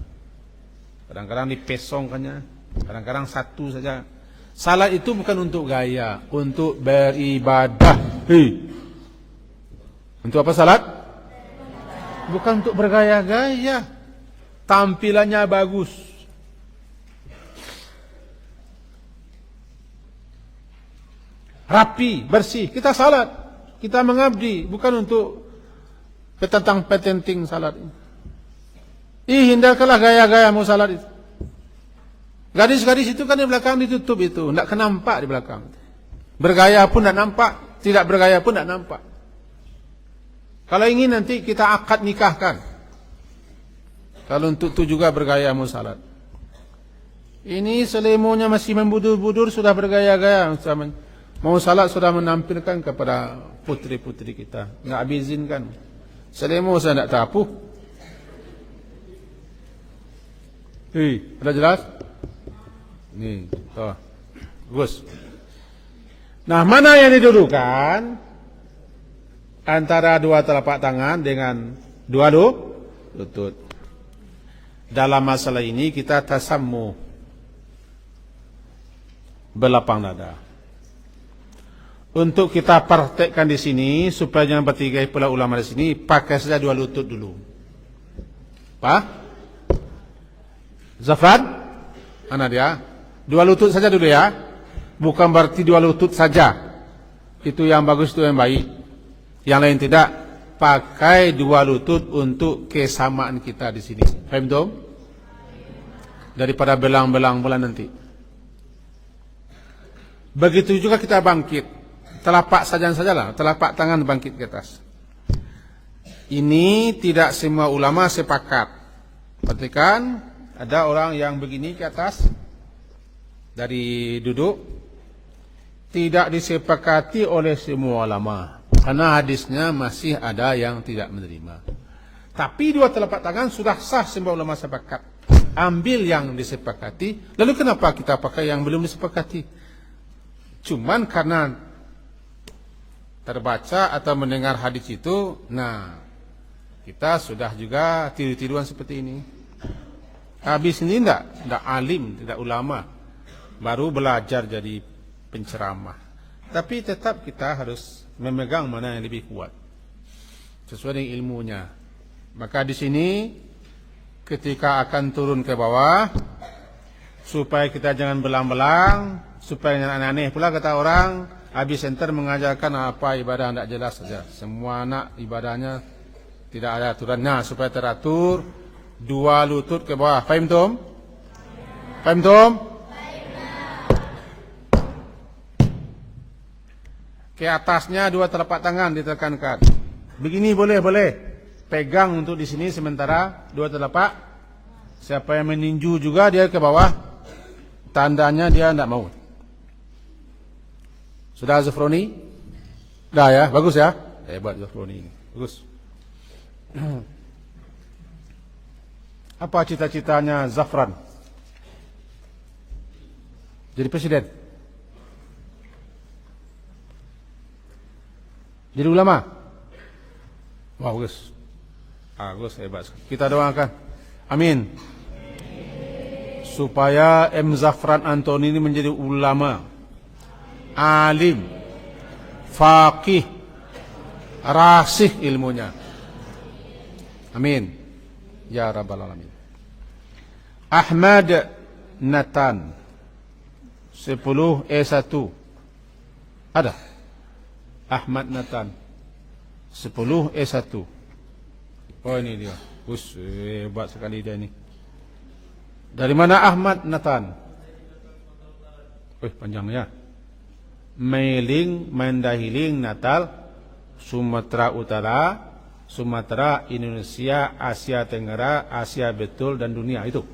kadang-kadang dipesongkannya, kadang-kadang satu saja. Salat itu bukan untuk gaya, untuk beribadah. Untuk apa salat? Bukan untuk bergaya-gaya. Tampilannya bagus. Rapi, bersih. Kita salat, kita mengabdi, bukan untuk petentang-petenting salat ini. Hindarkanlah gaya-gaya mau salat itu. Gadis-gadis itu kan di belakang ditutup itu, tidak kenampak di belakang. Bergaya pun tidak nampak, tidak bergaya pun tidak nampak. Kalau ingin nanti kita akad nikahkan. Kalau untuk itu juga bergaya mau salat. Ini selemonya masih membudur-budur sudah bergaya-gaya. Mau salat sudah menampilkan kepada putri-putri kita. Tidak izinkan. Selemo saya tidak tapu. Ada jelas? Nih, bagus. Nah, mana yang didudukan antara dua telapak tangan dengan dua lutut? Dalam masalah ini kita tasammu belapang dada. Untuk kita praktekkan di sini supaya jangan bertikai pula ulama di sini, pakai saja dua lutut dulu. Zafran, mana dia? Dua lutut saja dulu ya. Bukan berarti dua lutut saja. Itu yang bagus, itu yang baik. Yang lain tidak. Pakai dua lutut untuk kesamaan kita di sini. Paham dong? Daripada belang-belang bola nanti. Begitu juga kita bangkit. Telapak sajalah, telapak tangan bangkit ke atas. Ini tidak semua ulama sepakat. Perhatikan, ada orang yang begini ke atas dari duduk, tidak disepakati oleh semua ulama. Karena hadisnya masih ada yang tidak menerima. Tapi dua telapak tangan sudah sah semua ulama sepakat. Ambil yang disepakati. Lalu kenapa kita pakai yang belum disepakati? Cuman karena terbaca atau mendengar hadis itu, nah kita sudah juga tiru-tiruan seperti ini. Habis ini tidak alim, tidak ulama, baru belajar jadi penceramah. Tapi tetap kita harus memegang mana yang lebih kuat sesuai dengan ilmunya. Maka di sini ketika akan turun ke bawah, supaya kita jangan belang-belang, supaya jangan aneh-aneh pula kata orang. Habis center mengajarkan apa ibadah tidak jelas saja. Semua anak ibadahnya tidak ada aturannya. Supaya teratur, dua lutut ke bawah. Faham tom? Faham tom? Ke atasnya dua telapak tangan ditekankan. Begini boleh. Pegang untuk di sini sementara dua telapak. Siapa yang meninju juga dia ke bawah. Tandanya dia tidak mau. Sudah Zafroni? Dah ya, bagus ya. Hebat Zafroni ini. Bagus. Apa cita-citanya Zafran? Jadi presiden? Jadi ulama? Wah, bagus. Bagus, hebat. Kita doakan. Amin. Supaya M. Zafran Antoni ini menjadi ulama, alim, faqih, rasih ilmunya. Amin. Ya Rabbal Alamin. Ahmad Nathan 10E1. Ada? Ahmad Nathan 10E1. Oh ini dia. Hebat sekali dia ini. Dari mana Ahmad Nathan? Panjang ya. Mailing Mandahiling Natal Sumatera Utara, Sumatera, Indonesia, Asia Tenggara, Asia Betul dan dunia itu.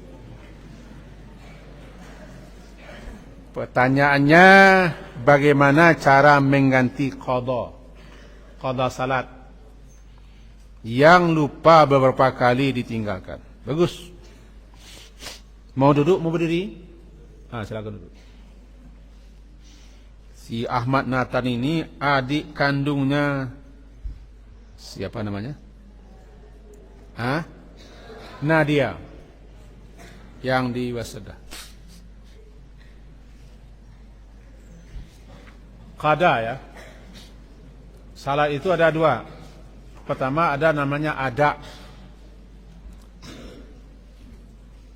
Pertanyaannya, bagaimana cara mengganti qada salat yang lupa beberapa kali ditinggalkan? Bagus. Mau duduk, mau berdiri? Silakan duduk. Si Ahmad Nathan ini adik kandungnya siapa namanya? Nadia yang di Waseda. Qada ya. Salat itu ada dua. Pertama ada namanya ada.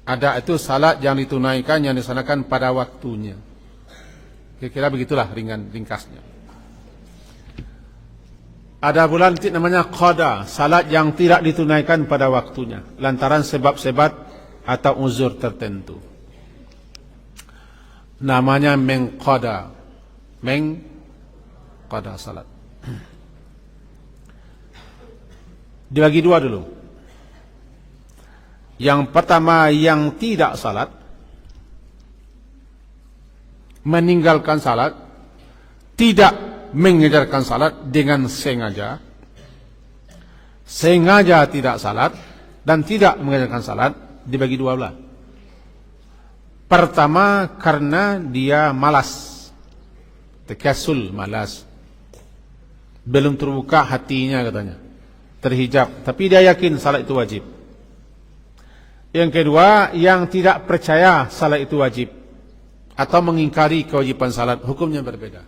Ada itu salat yang ditunaikan, yang dilaksanakan pada waktunya. Kira-kira begitulah ringkasnya. Ada pula nanti namanya qada, salat yang tidak ditunaikan pada waktunya lantaran sebab-sebab atau uzur tertentu. Namanya mengqada salat. Dibagi dua dulu. Yang pertama yang tidak salat, meninggalkan salat, tidak mengejarkan salat dengan sengaja tidak salat dan tidak mengejarkan salat, dibagi dua belah. Pertama karena dia malas, takasul, malas, belum terbuka hatinya katanya, terhijab, tapi dia yakin salat itu wajib. Yang kedua, yang tidak percaya salat itu wajib atau mengingkari kewajiban salat, hukumnya berbeda.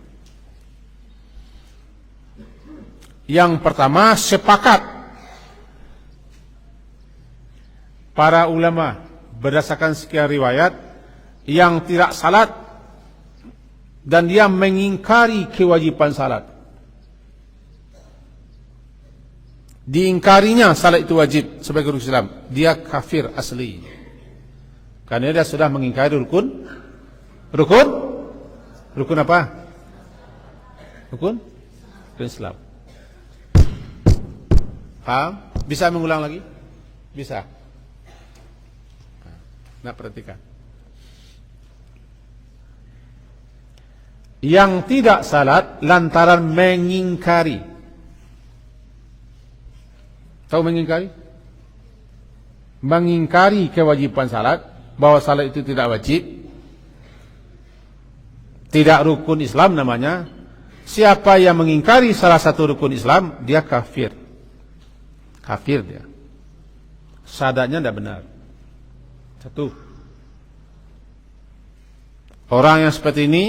Yang pertama, sepakat para ulama berdasarkan sekian riwayat yang tidak salat dan dia mengingkari kewajiban salat. Diingkarinya salat itu wajib sebagai rukun Islam, dia kafir asli. Karena dia sudah mengingkari rukun apa? Rukun Islam. Paham? Bisa mengulang lagi? Bisa. Nah, perhatikan. Yang tidak salat lantaran mengingkari. Tahu mengingkari? Mengingkari kewajiban salat, bahwa salat itu tidak wajib, tidak rukun Islam namanya. Siapa yang mengingkari salah satu rukun Islam, dia kafir. Kafir dia. Syahadatnya tidak benar. Satu. Orang yang seperti ini,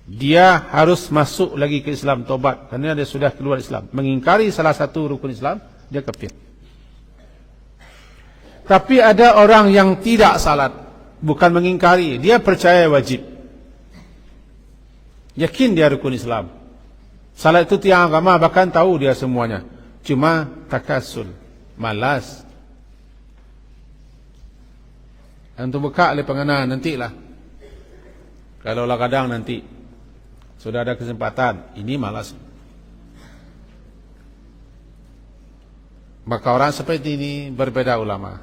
dia harus masuk lagi ke Islam, tobat, karena dia sudah keluar Islam. Mengingkari salah satu rukun Islam, dia kafir. Tapi ada orang yang tidak salat, bukan mengingkari, dia percaya wajib, yakin dia rukun Islam. Salat itu tiang agama, bahkan tahu dia semuanya, cuma takasul, malas. Untuk buka oleh pengenaan nantilah. Kalau lah kadang nanti sudah ada kesempatan, ini malas. Maka orang seperti ini berbeda ulama.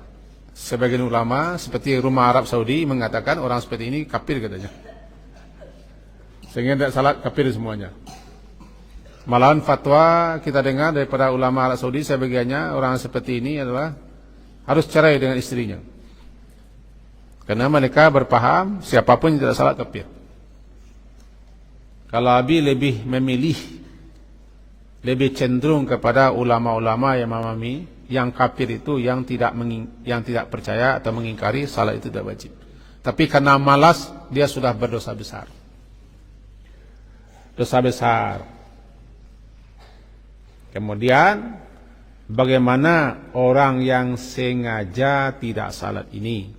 Sebagian ulama seperti Rumah Arab Saudi mengatakan orang seperti ini kafir katanya. Sehingga tidak salat, kafir semuanya. Malahan fatwa kita dengar daripada ulama Arab Saudi, sebagiannya orang seperti ini adalah harus cerai dengan istrinya. Karena mereka berpaham siapapun yang tidak salat kafir. Kalau Abi lebih memilih, lebih cenderung kepada ulama-ulama yang memahami yang kafir itu yang tidak percaya atau mengingkari salat itu tidak wajib. Tapi karena malas, dia sudah berdosa besar. Dosa besar. Kemudian bagaimana orang yang sengaja tidak salat ini?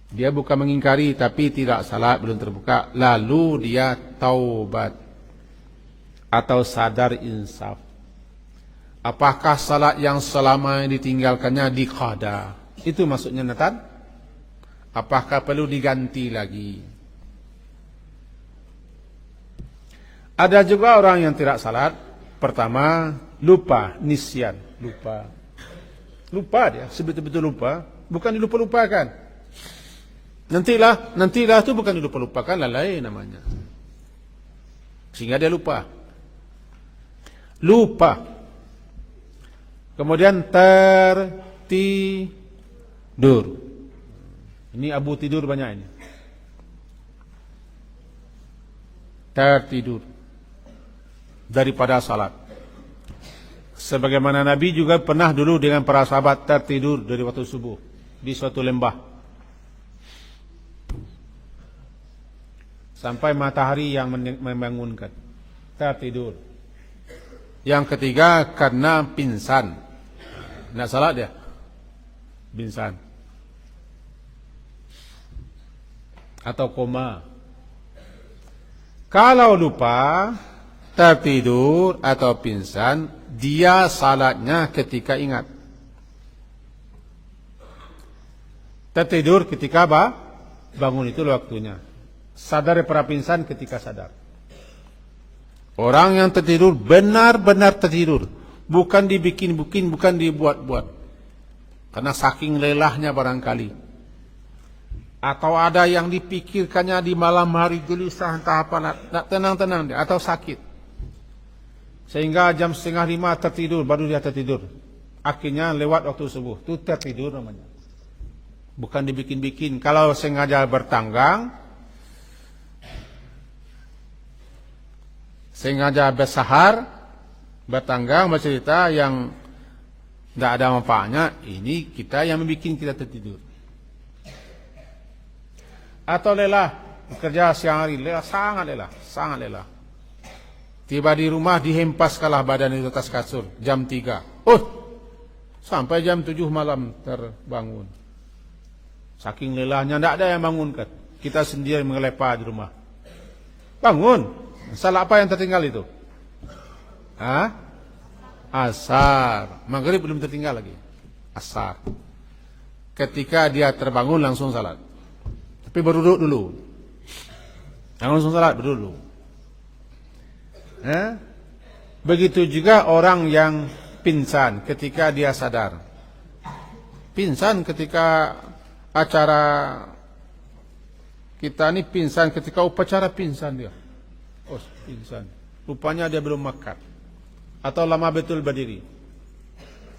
Dia bukan mengingkari tapi tidak salat, belum terbuka, lalu dia taubat atau sadar insaf. Apakah salat yang selama ini ditinggalkannya diqada? Itu maksudnya Nathan. Apakah perlu diganti lagi? Ada juga orang yang tidak salat. Pertama, lupa, nisyan, lupa. Lupa dia, sebetul-betul lupa. Bukan dilupa-lupakan. Nantilah itu bukan dilupa-lupakan, lalai namanya. Sehingga dia lupa. Kemudian tertidur. Ini abu tidur banyak ini. Tertidur daripada salat. Sebagaimana Nabi juga pernah dulu dengan para sahabat tertidur dari waktu subuh di suatu lembah sampai matahari yang membangunkan. Tertidur. Yang ketiga karena pingsan. Nak salat dia, pingsan atau koma. Kalau lupa, tertidur atau pingsan, dia salatnya ketika ingat. Tertidur ketika bangun, itu waktunya. Sadar para pingsan ketika sadar. Orang yang tertidur benar-benar tertidur, bukan dibikin-bikin, bukan dibuat-buat. Karena saking lelahnya barangkali. Atau ada yang dipikirkannya di malam hari, gelisah entah apa, nak tenang-tenang dia, atau sakit. Sehingga jam 4:30 tertidur, baru dia tertidur. Akhirnya lewat waktu subuh, itu tertidur namanya. Bukan dibikin-bikin. Kalau sengaja bertanggang, sengaja bersahar, bertanggang, bercerita yang tidak ada manfaatnya, ini kita yang membuat kita tertidur. Atau lelah, bekerja siang hari, lelah, sangat lelah. Tiba di rumah, dihempaskanlah badan di atas kasur, jam 3. Sampai jam 7 malam terbangun. Saking lelahnya, tidak ada yang bangunkan. Kita sendiri mengelepah di rumah. Bangun. Salah apa yang tertinggal itu? Asar. Maghrib belum tertinggal lagi. Asar. Ketika dia terbangun langsung salat. Tapi berduduk dulu. Jangan langsung salat, berduduk dulu. Begitu juga orang yang pingsan ketika dia sadar. Pingsan ketika acara kita ini, pingsan ketika upacara, pingsan dia. Pingsan. Rupanya dia belum makan. Atau lama betul berdiri.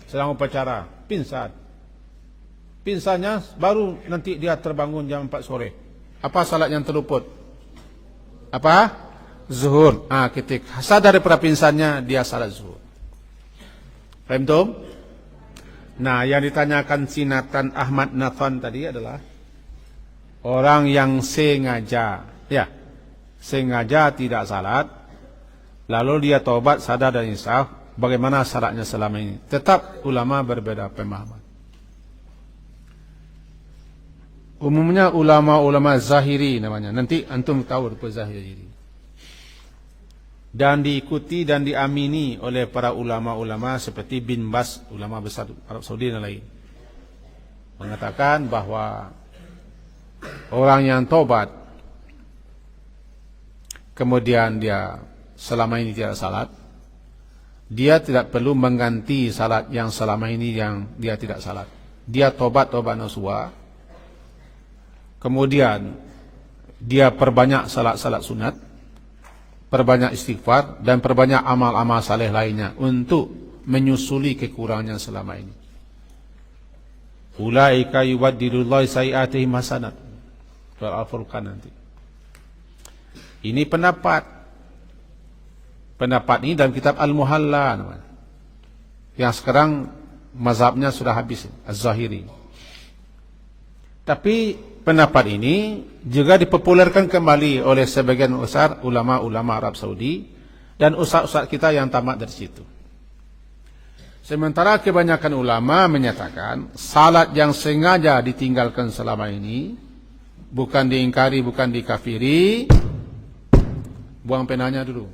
Sedang upacara, pingsan. Pingsannya baru nanti dia terbangun jam 4 sore. Apa salat yang terluput? Apa? Zuhur. Ketika sadar daripada pingsannya, dia salat zuhur. Faham tuh? Nah, yang ditanyakan si Nathan Ahmad Nathan tadi adalah orang yang sengaja, sengaja tidak salat, lalu dia taubat, sadar dan insaf. Bagaimana salatnya selama ini? Tetap ulama berbeda pemahaman. Umumnya ulama-ulama zahiri namanya. Nanti antum tahu apa zahiri. Dan diikuti dan diamini oleh para ulama-ulama seperti bin Bas, ulama besar Arab Saudi dan lain. Mengatakan bahwa orang yang taubat kemudian dia selama ini tidak salat, dia tidak perlu mengganti salat yang selama ini yang dia tidak salat. Dia taubat nasuha. Kemudian dia perbanyak salat-salat sunat, perbanyak istighfar, dan perbanyak amal-amal saleh lainnya untuk menyusuli kekurangannya selama ini. Ulaika yubaddilullahu sayi'atihim hasanat. Surah Al-Furqan nanti. Ini pendapat ini dalam kitab Al-Muhalla namanya. Yang sekarang mazhabnya sudah habis, Az-Zahiri. Tapi pendapat ini juga dipopulerkan kembali oleh sebagian besar ulama-ulama Arab Saudi dan ustaz-ustaz kita yang tamat dari situ. Sementara kebanyakan ulama menyatakan salat yang sengaja ditinggalkan selama ini bukan diingkari, bukan dikafiri. Buang penanya dulu.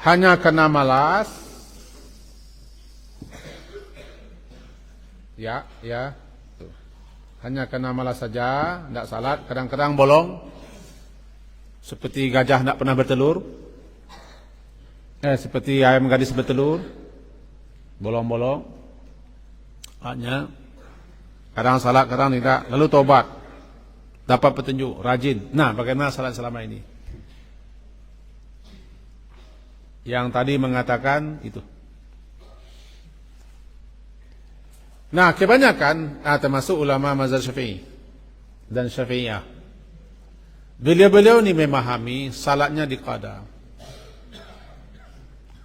Hanya karena malas. Ya. Tuh. Hanya karena malas saja, tidak salat, kadang-kadang bolong. Seperti gajah tidak pernah bertelur. Seperti ayam gadis bertelur. Bolong-bolong. Hanya kadang salat, kadang tidak. Lalu tobat. Dapat petunjuk, rajin. Nah, bagaimana salat selama ini? Yang tadi mengatakan itu. Nah, kebanyakan termasuk ulama mazhab Syafi'i dan Syafi'iyah. Beliau-beliau ini memahami salatnya diqada.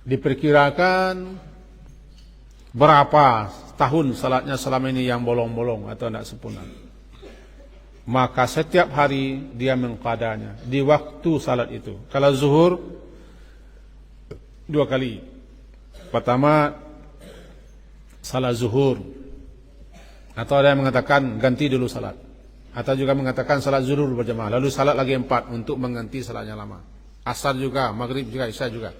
Diperkirakan berapa tahun salatnya selama ini yang bolong-bolong atau tidak sempurna. Maka setiap hari dia mengqadanya di waktu salat itu. Kalau zuhur 2 kali. Pertama salat zuhur. Atau ada yang mengatakan ganti dulu salat. Atau juga mengatakan salat zuhur berjamaah. Lalu salat lagi 4 untuk mengganti salatnya lama. Asar juga, maghrib juga, isya juga.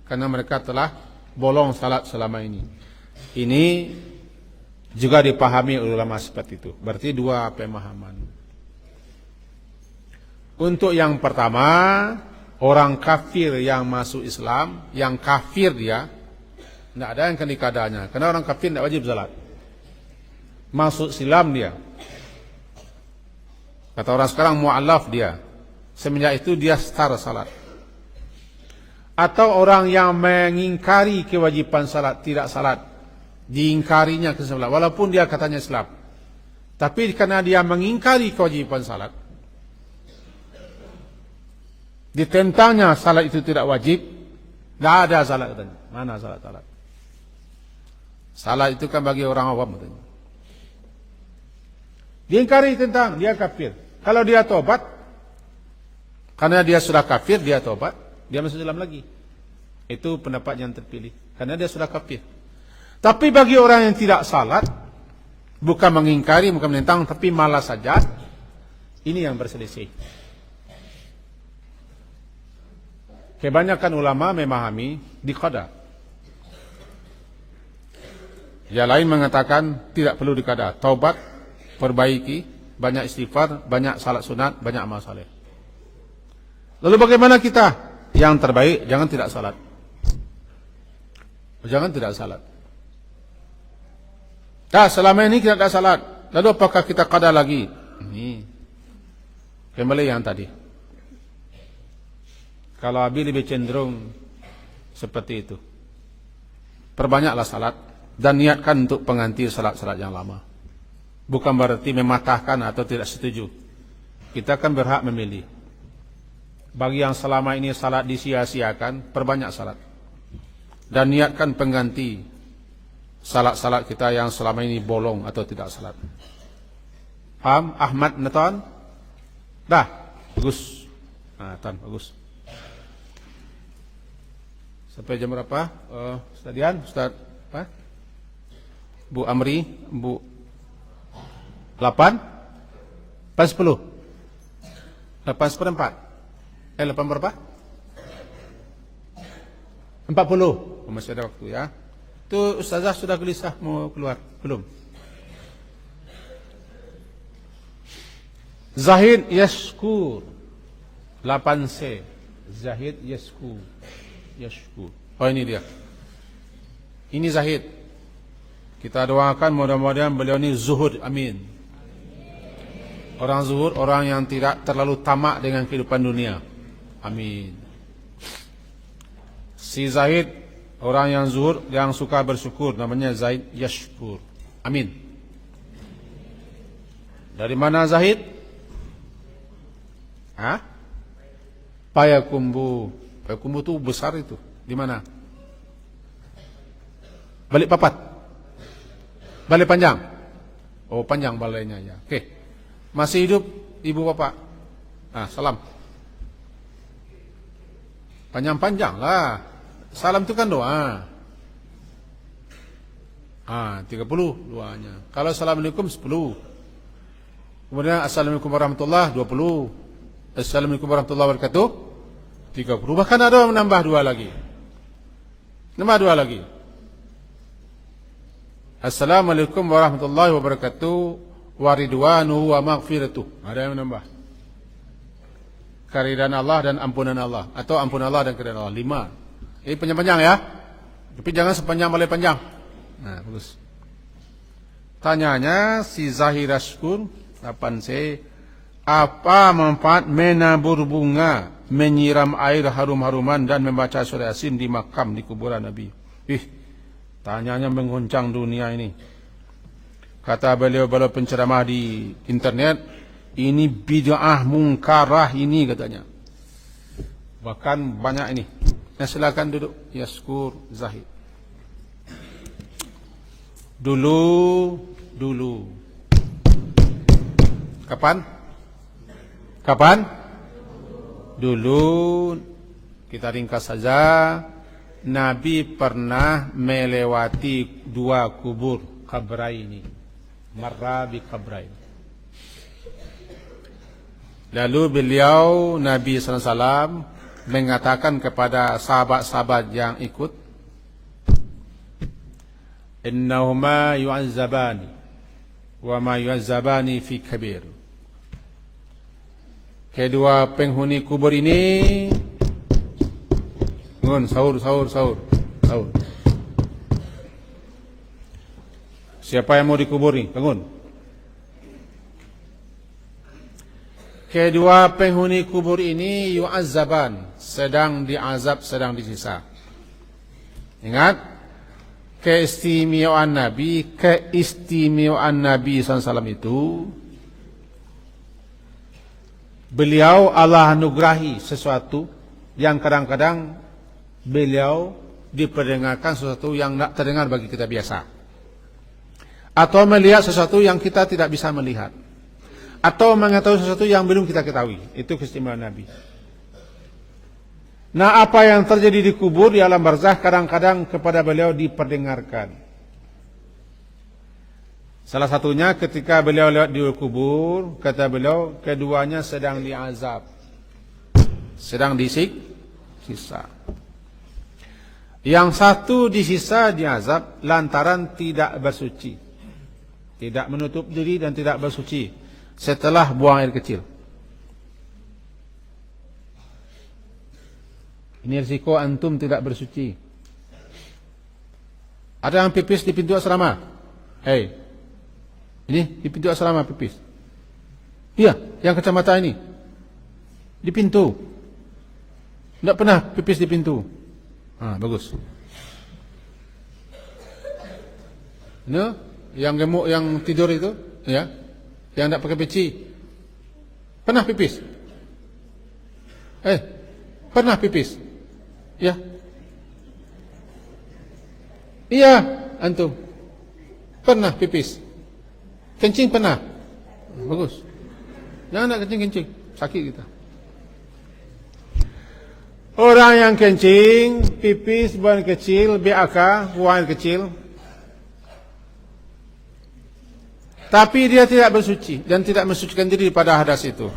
Karena mereka telah bolong salat selama ini. Ini juga dipahami oleh ulama seperti itu. Berarti 2 pemahaman. Untuk yang pertama, orang kafir yang masuk Islam, yang kafir dia, tidak ada yang akan dikadanya. Karena orang kafir tidak wajib salat. Masuk Islam dia. Kata orang sekarang mu'allaf dia. Semenjak itu dia start salat. Atau orang yang mengingkari kewajiban salat, tidak salat. Diingkarinya ke salat. Walaupun dia katanya Islam. Tapi karena dia mengingkari kewajiban salat, ditentangnya salat itu tidak wajib, tidak ada salat katanya. Mana salat? Salat itu kan bagi orang awam katanya. Diingkari tentang, dia kafir. Kalau dia tobat, karena dia sudah kafir, dia tobat, dia masuk Islam lagi. Itu pendapat yang terpilih, karena dia sudah kafir. Tapi bagi orang yang tidak salat, bukan mengingkari, bukan menentang, tapi malas saja, ini yang berselisih. Kebanyakan ulama memahami diqada. Yang lain mengatakan tidak perlu diqada. Taubat, perbaiki, banyak istighfar, banyak salat sunat, banyak amal saleh. Lalu bagaimana kita? Yang terbaik jangan tidak salat. Jangan tidak salat. Selama ini kita tidak salat. Lalu apakah kita qada lagi? Ini kembali yang tadi. Kalau Abi lebih cenderung seperti itu. Perbanyaklah salat dan niatkan untuk pengganti salat-salat yang lama. Bukan berarti mematahkan atau tidak setuju. Kita kan berhak memilih. Bagi yang selama ini salat disia-siakan, perbanyak salat. Dan niatkan pengganti salat-salat kita yang selama ini bolong atau tidak salat. Paham? Ahmad Natan? Dah, bagus. Natan, bagus. Sampai jam berapa? Ustaz Dian, Ustaz apa? Bu Amri, Bu 8? Pas 10? 8:04? 8 berapa? 40. Masih ada waktu ya. Itu Ustazah sudah gelisah mau keluar? Belum? Zahid Yashkur 8C. Zahid Yashkur. Oh ini dia. Ini Zahid. Kita doakan mudah-mudahan beliau ini zuhud, amin. Orang zuhud, orang yang tidak terlalu tamak dengan kehidupan dunia, amin. Si Zahid, orang yang zuhud, yang suka bersyukur, namanya Zahid Yashkur, amin. Dari mana Zahid? Payakumbu. Payakumbu itu besar itu. Di mana? Balik papat. Balai panjang. Oh, panjang balainya ya. Oke. Masih hidup ibu bapak? Salam. Panjang-panjang lah. Salam itu kan doa. 30 doanya. Kalau Assalamualaikum 10. Kemudian Assalamualaikum warahmatullahi 20. Assalamualaikum warahmatullahi wabarakatuh 30. Bahkan ada yang menambah 2 lagi. Nambah 2 lagi. Assalamualaikum warahmatullahi wabarakatuh waridwanuhu wa maghfiratuh. Ada yang menambah. Keridhaan Allah dan ampunan Allah, atau ampunan Allah dan keridhaan Allah. 5. Ini panjang-panjang ya. Tapi jangan sepanjang boleh panjang. Bagus. Tanyanya si Zahir Ashkur 8C, apa manfaat menabur bunga, menyiram air harum-haruman dan membaca surah Yasin di makam di kuburan Nabi? Tanyanya mengguncang dunia ini. Kata beliau penceramah di internet, ini bid'ah mungkarah ini katanya. Bahkan banyak ini. Silakan duduk. Yaskur Zahid. Dulu. Kapan? Dulu. Kita ringkas saja. Nabi pernah melewati 2 kubur kabraini. Marra bi kabraini. Lalu beliau Nabi SAW mengatakan kepada sahabat-sahabat yang ikut, innahuma yu'azzabani wa ma yu'azzabani fi kabir. Kedua penghuni kubur ini, sahur. Siapa yang mau dikubur ni? Bangun. Kedua penghuni kubur ini yu'azzaban, sedang diazab, sedang disiksa. Ingat, keistimewaan Nabi SAW itu, beliau Allah anugerahi sesuatu yang kadang-kadang beliau diperdengarkan sesuatu yang tak terdengar bagi kita biasa, atau melihat sesuatu yang kita tidak bisa melihat, atau mengetahui sesuatu yang belum kita ketahui. Itu keistimewaan Nabi. Nah, apa yang terjadi di kubur, di alam barzakh, kadang-kadang kepada beliau diperdengarkan. Salah satunya ketika beliau lewat di kubur, kata beliau, keduanya sedang diazab, sedang disiksa. Yang satu disiksa, diazab lantaran tidak bersuci, tidak menutup diri dan tidak bersuci setelah buang air kecil. Ini risiko antum tidak bersuci. Ada yang pipis di pintu asrama. Ini di pintu asrama pipis. Iya, yang kacamata ini di pintu. Tidak pernah pipis di pintu. Bagus. Ini yang gemuk, yang tidur itu, ya, yang tidak pakai peci, pernah pipis? Pernah pipis? Ya. Iya, antum pernah pipis? Kencing pernah? Bagus. Jangan nak kencing-kencing, sakit kita. Orang yang kencing, pipis, buang kecil, BAK, buang air kecil, tapi dia tidak bersuci dan tidak mensucikan diri pada hadas itu.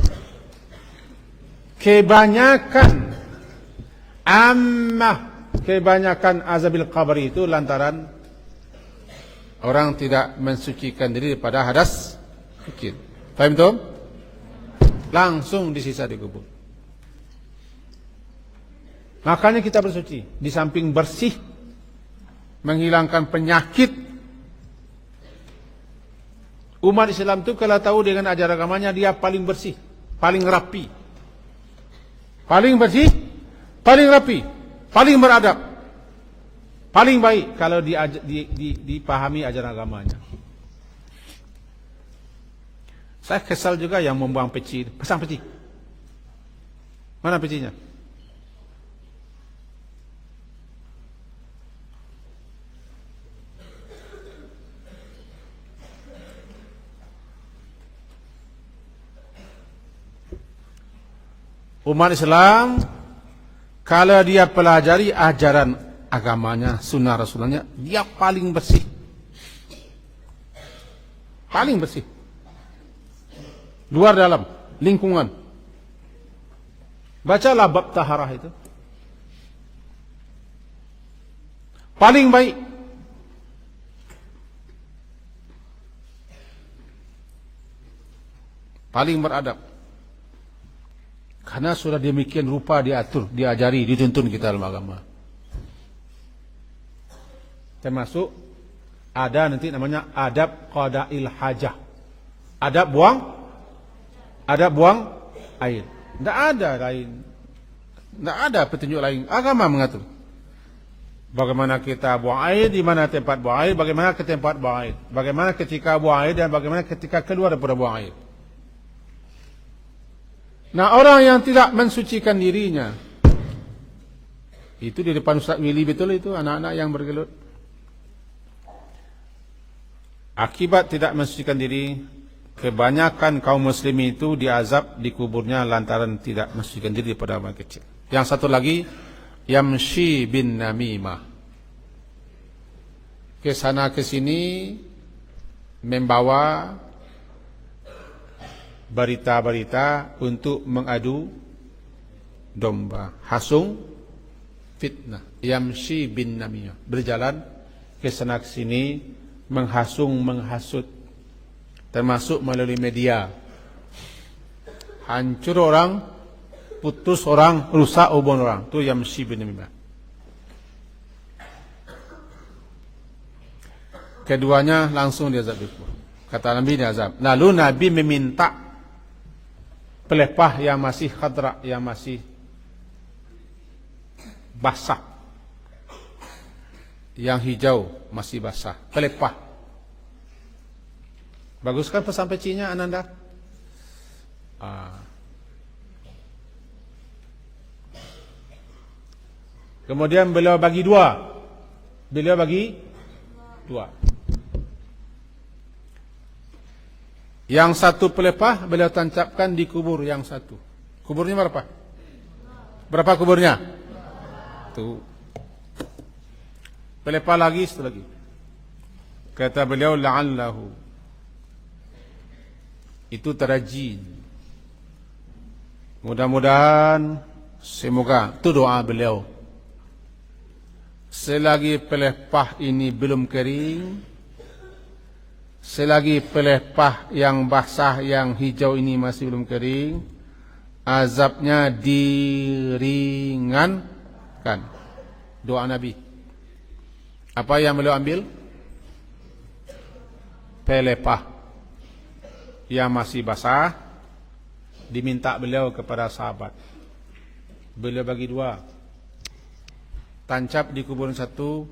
Kebanyakan azabil qabr itu lantaran orang tidak mensucikan diri pada hadas kecil. Faham tu? Langsung disisa di kubur. Makanya kita bersuci. Di samping bersih, menghilangkan penyakit, umat Islam itu kalau tahu dengan ajaran agamanya, dia paling bersih, paling rapi, paling bersih, paling rapi, paling beradab, paling baik kalau dipahami ajaran agamanya. Saya kesal juga yang membuang peci. Pasang peci. Mana pecinya? Umat Islam, kalau dia pelajari ajaran agamanya, sunnah Rasulnya, dia paling bersih. Paling bersih. Luar dalam, lingkungan. Bacalah bab taharah itu. Paling baik. Paling beradab. Karena sudah demikian rupa diatur, diajari, dituntun kita dalam agama. Termasuk ada nanti namanya adab qada'il hajah. Adab buang air. Tidak ada lain. Tidak ada petunjuk lain. Agama mengatur. Bagaimana kita buang air, di mana tempat buang air, bagaimana ke tempat buang air. Bagaimana ketika buang air dan bagaimana ketika keluar daripada buang air. Nah, orang yang tidak mensucikan dirinya, itu di depan Ustaz Willy betul itu, anak-anak yang bergelut. Akibat tidak mensucikan diri, kebanyakan kaum muslimin itu diazab di kuburnya lantaran tidak mensucikan diri pada masa kecil. Yang satu lagi, yamshi bin namimah. Ke sana ke sini membawa berita-berita untuk mengadu domba, hasung, fitnah. Yamshi bin namimah, berjalan ke sana ke sini menghasung, menghasut, termasuk melalui media. Hancur orang, putus orang, rusak hubungan orang. Itu yamshi bin namimah. Keduanya langsung diazab. Kata Nabi diazab. Lalu Nabi meminta pelepah yang masih khadra, yang masih basah, yang hijau masih basah, pelepah. Bagus kan pesan pecinya, Ananda? Kemudian beliau bagi dua. Yang satu pelepah beliau tancapkan di kubur yang satu. Kuburnya berapa? Berapa kuburnya? Tuh. Pelepah lagi, satu lagi. Kata beliau, la'allahu. Itu terajin. Mudah-mudahan, semoga. Itu doa beliau. Selagi pelepah ini belum kering, selagi pelepah yang basah, yang hijau ini masih belum kering, azabnya diringankan. Doa Nabi. Apa yang beliau ambil? Pelepah yang masih basah, diminta beliau kepada sahabat. Beliau bagi dua. Tancap di kubur satu,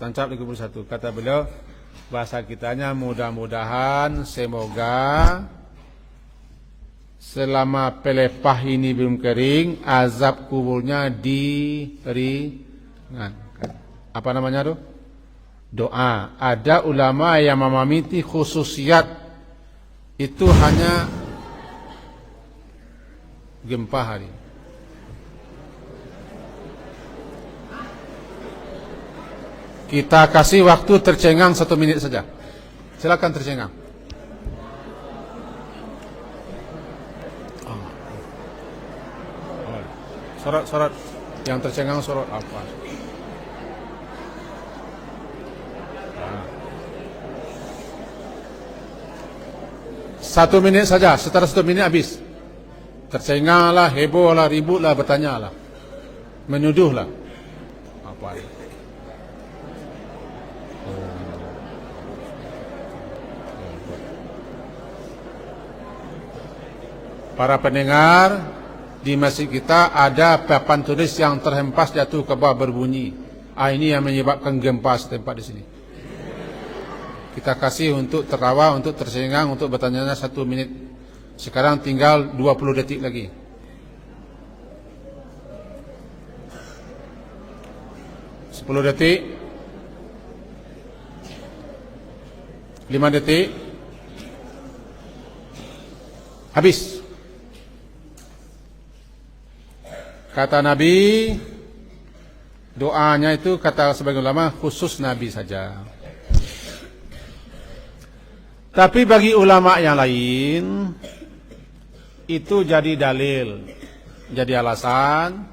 tancap di kubur satu. Kata beliau, bahasa kitanya, mudah-mudahan, semoga selama pelepah ini belum kering, azab kuburnya diringankan. Apa namanya tuh? Doa. Ada ulama yang memamiti khususiat itu hanya gempa hari. Kita kasih waktu tercengang 1 menit saja. Silakan tercengang. Sorot yang tercengang, sorot apa? 1 menit saja. Setelah 1 menit habis. Tercengang lah, heboh lah, ribut lah, bertanya lah, menuduh lah. Apa ini? Para pendengar, di masjid kita ada papan tulis yang terhempas jatuh ke bawah berbunyi. Ini yang menyebabkan gempa setempat di sini. Kita kasih untuk tertawa, untuk tercengang, untuk bertanya 1 menit. Sekarang tinggal 20 detik lagi. Sepuluh detik. 5 detik. Habis. Kata Nabi, doanya itu kata sebagian ulama khusus Nabi saja. Tapi bagi ulama yang lain itu jadi dalil, jadi alasan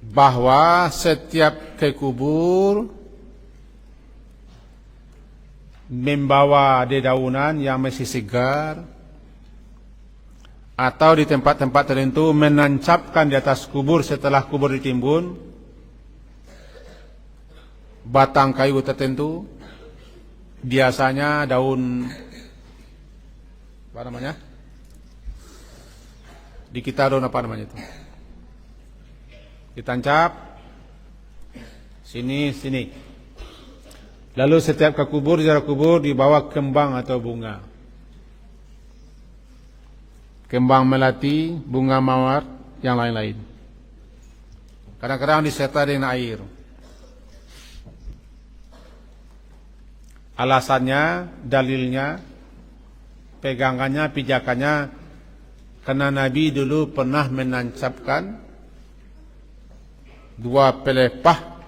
bahwa setiap ke kubur membawa dedaunan yang masih segar, atau di tempat-tempat tertentu menancapkan di atas kubur setelah kubur ditimbun batang kayu tertentu, biasanya daun apa namanya? Di kita daun apa namanya itu? Ditancap sini. Lalu setiap ke kubur, jarak kubur dibawa kembang atau bunga. Kembang melati, bunga mawar, yang lain-lain. Kadang-kadang disertai dengan air. Alasannya, dalilnya, pegangannya, pijakannya, karena Nabi dulu pernah menancapkan 2 pelepah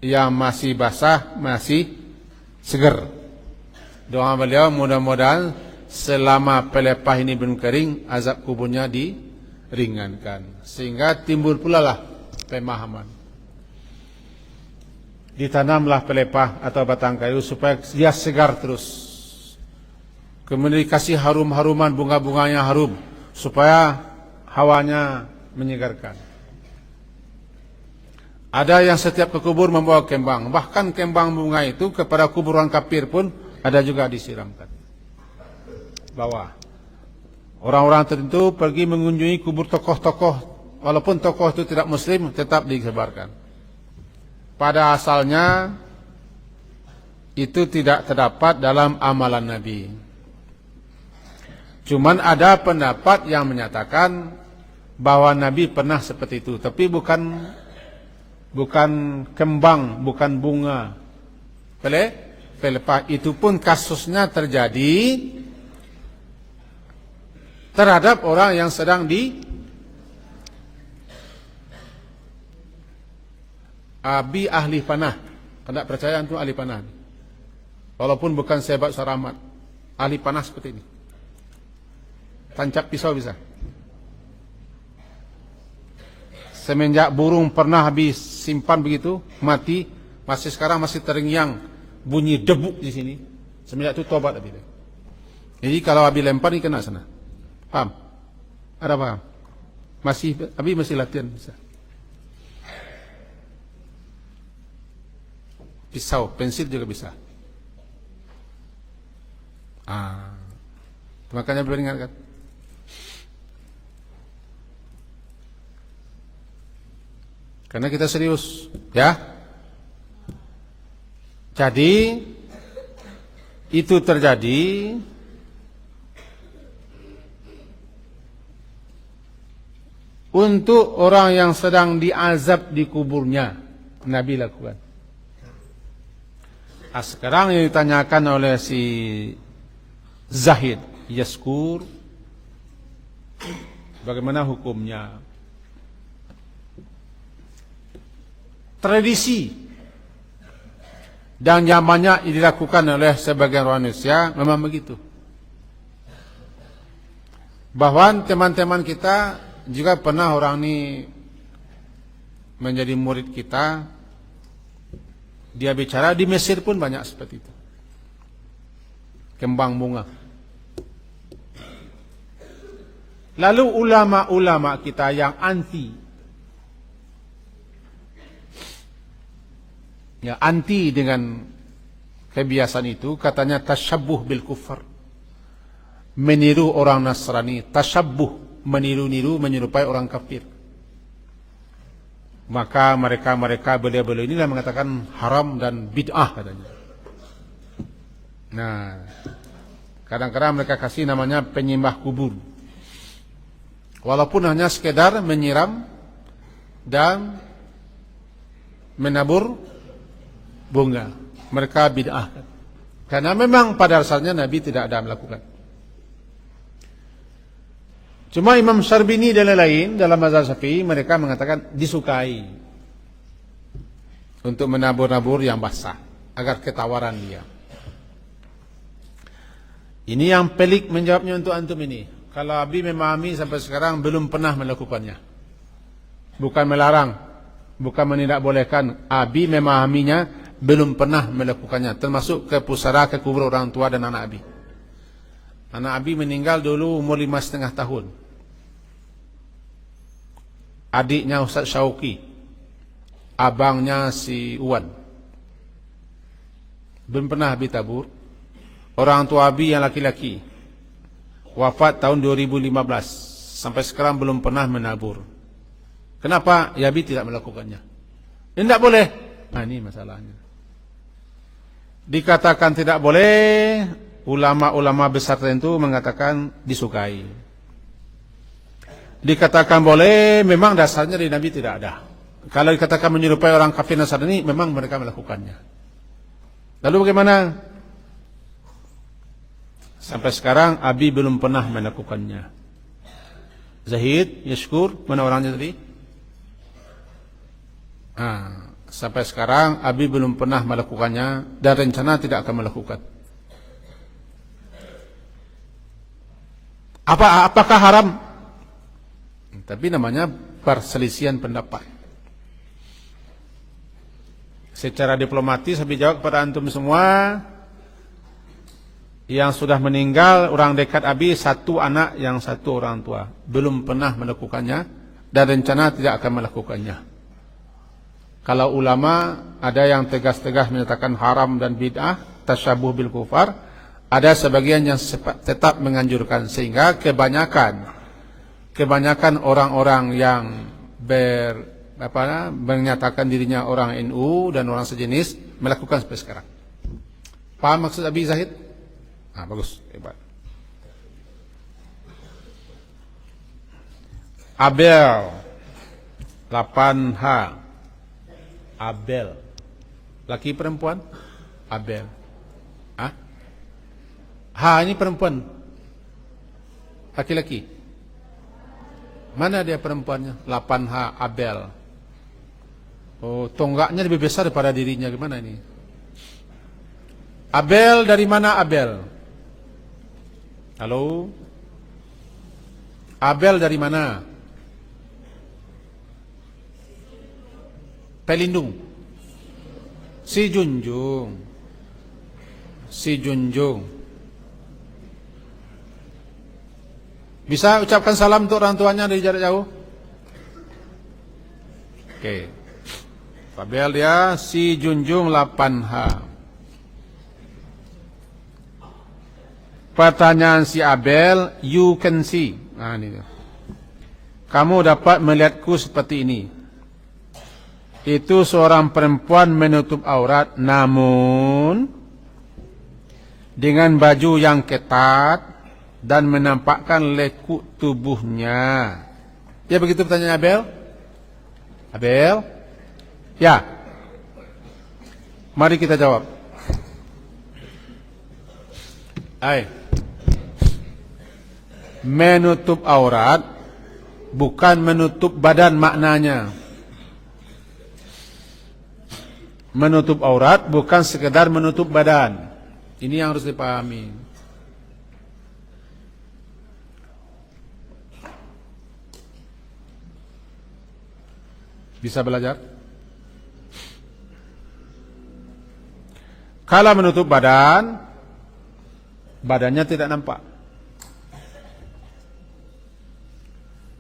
yang masih basah, masih segar. Doa beliau mudah-mudahan selama pelepah ini belum kering, azab kuburnya diringankan. Sehingga timbul pula lah pemahaman. Ditanamlah pelepah atau batang kayu supaya dia segar terus. Kemudian dikasih harum-haruman, bunga-bunganya harum supaya hawanya menyegarkan. Ada yang setiap ke kubur membawa kembang. Bahkan kembang bunga itu kepada kuburan kafir pun ada juga disiramkan. Bawa. Orang-orang tertentu pergi mengunjungi kubur tokoh-tokoh. Walaupun tokoh itu tidak muslim, tetap disebarkan. Pada asalnya itu tidak terdapat dalam amalan Nabi. Cuman ada pendapat yang menyatakan bahwa Nabi pernah seperti itu. Tapi bukan kembang, bukan bunga. Pelepah itu pun kasusnya terjadi terhadap orang yang sedang ahli panah. Tidak percaya itu ahli panah. Walaupun bukan sahabat saramat, ahli panah seperti ini. Tancap pisau bisa. Semenjak burung pernah habis simpan begitu, mati, masih sekarang masih terngiang bunyi debuk di sini. Semenjak itu tobat Abi. Jadi kalau Abi lempar ini kena sana. Paham? Ada paham? Abi masih latihan bisa. Pisau, pensil juga bisa. Makanya beringatkan. Karena kita serius, ya. Jadi itu terjadi untuk orang yang sedang diazab di kuburnya, Nabi lakukan. Sekarang yang ditanyakan oleh si Zahid Yaskur, bagaimana hukumnya? Tradisi dan zamannya dilakukan oleh sebagian orang Indonesia memang begitu. Bahwa teman-teman kita juga pernah orang ini menjadi murid kita, dia bicara di Mesir pun banyak seperti itu. Kembang bunga. Lalu ulama-ulama kita yang anti dengan kebiasaan itu, katanya tasyabbuh bil kufar, meniru orang Nasrani, tasyabbuh, meniru-niru, menyerupai orang kafir. Maka mereka beliau-beliau inilah mengatakan haram dan bid'ah katanya. Nah, kadang-kadang mereka kasih namanya penyembah kubur, walaupun hanya sekedar menyiram dan menabur bunga. Mereka bid'ah. Karena memang pada asalnya Nabi tidak ada melakukan. Cuma Imam Syarbini dan lain-lain dalam mazhab Syafi'i mereka mengatakan disukai untuk menabur-nabur yang basah agar ketawaran dia. Ini yang pelik menjawabnya untuk antum ini. Kalau Abi memahami sampai sekarang belum pernah melakukannya. Bukan melarang, bukan menindakbolehkan. Abi memahaminya belum pernah melakukannya. Termasuk ke pusara, ke kubur orang tua dan anak Abi. Anak Abi meninggal dulu umur 5,5 tahun. Adiknya Ustaz Syauqi, abangnya si Uwan. Belum pernah Abi tabur. Orang tua Abi yang laki-laki wafat tahun 2015. Sampai sekarang belum pernah menabur. Kenapa? Ya Abi tidak melakukannya. Tidak boleh. Nah, ini masalahnya. Dikatakan tidak boleh, ulama-ulama besar tertentu mengatakan disukai. Dikatakan boleh, memang dasarnya dari Nabi tidak ada. Kalau dikatakan menyerupai orang kafir Nasrani, memang mereka melakukannya. Lalu bagaimana? Sampai sekarang Abi belum pernah melakukannya. Zahid, Yashkur, mana orangnya tadi? Sampai sekarang Abi belum pernah melakukannya dan rencana tidak akan melakukan. Apakah haram? Tapi namanya perselisihan pendapat. Secara diplomatis Abi jawab kepada antum semua, yang sudah meninggal orang dekat Abi, satu anak, yang satu orang tua, belum pernah melakukannya dan rencana tidak akan melakukannya. Kalau ulama ada yang tegas-tegas menyatakan haram dan bid'ah, tasyabuh bil kufar, ada sebagian yang tetap menganjurkan, sehingga kebanyakan orang-orang yang menyatakan dirinya orang NU dan orang sejenis melakukan sampai sekarang. Paham maksud Abi Zahid? Bagus, hebat. Abel 8H. Abel. Laki perempuan? Abel. H ini perempuan. Laki-laki. Mana dia perempuannya? 8H Abel. Oh, tonggaknya lebih besar daripada dirinya. Gimana ini? Abel dari mana Abel? Halo? Abel dari mana? Pelindung. Si Junjung. Bisa ucapkan salam untuk orang tuanya dari jarak jauh? Oke. Abel dia si Junjung 8H. Pertanyaan si Abel, you can see. Ini. Kamu dapat melihatku seperti ini. Itu seorang perempuan menutup aurat, namun dengan baju yang ketat dan menampakkan lekuk tubuhnya. Ya begitu pertanyaan Abel? Abel? Ya. Mari kita jawab. Menutup aurat bukan menutup badan maknanya. Menutup aurat bukan sekedar menutup badan. Ini yang harus dipahami. Bisa belajar? Kalau menutup badan, badannya tidak nampak.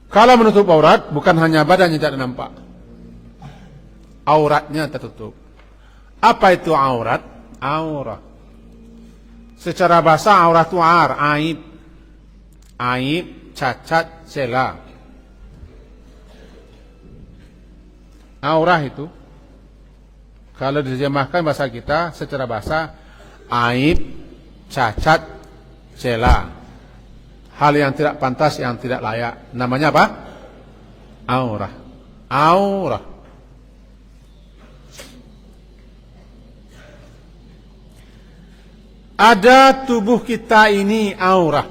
Kalau menutup aurat, bukan hanya badannya tidak nampak, auratnya tertutup. Apa itu aurat? Aurat. Secara bahasa aurat itu aib. Aib, cacat, celah. Aurah itu, kalau diterjemahkan bahasa kita secara bahasa, aib, cacat, celah. Hal yang tidak pantas, yang tidak layak. Namanya apa? Aurah. Aurah. Ada tubuh kita ini aurah.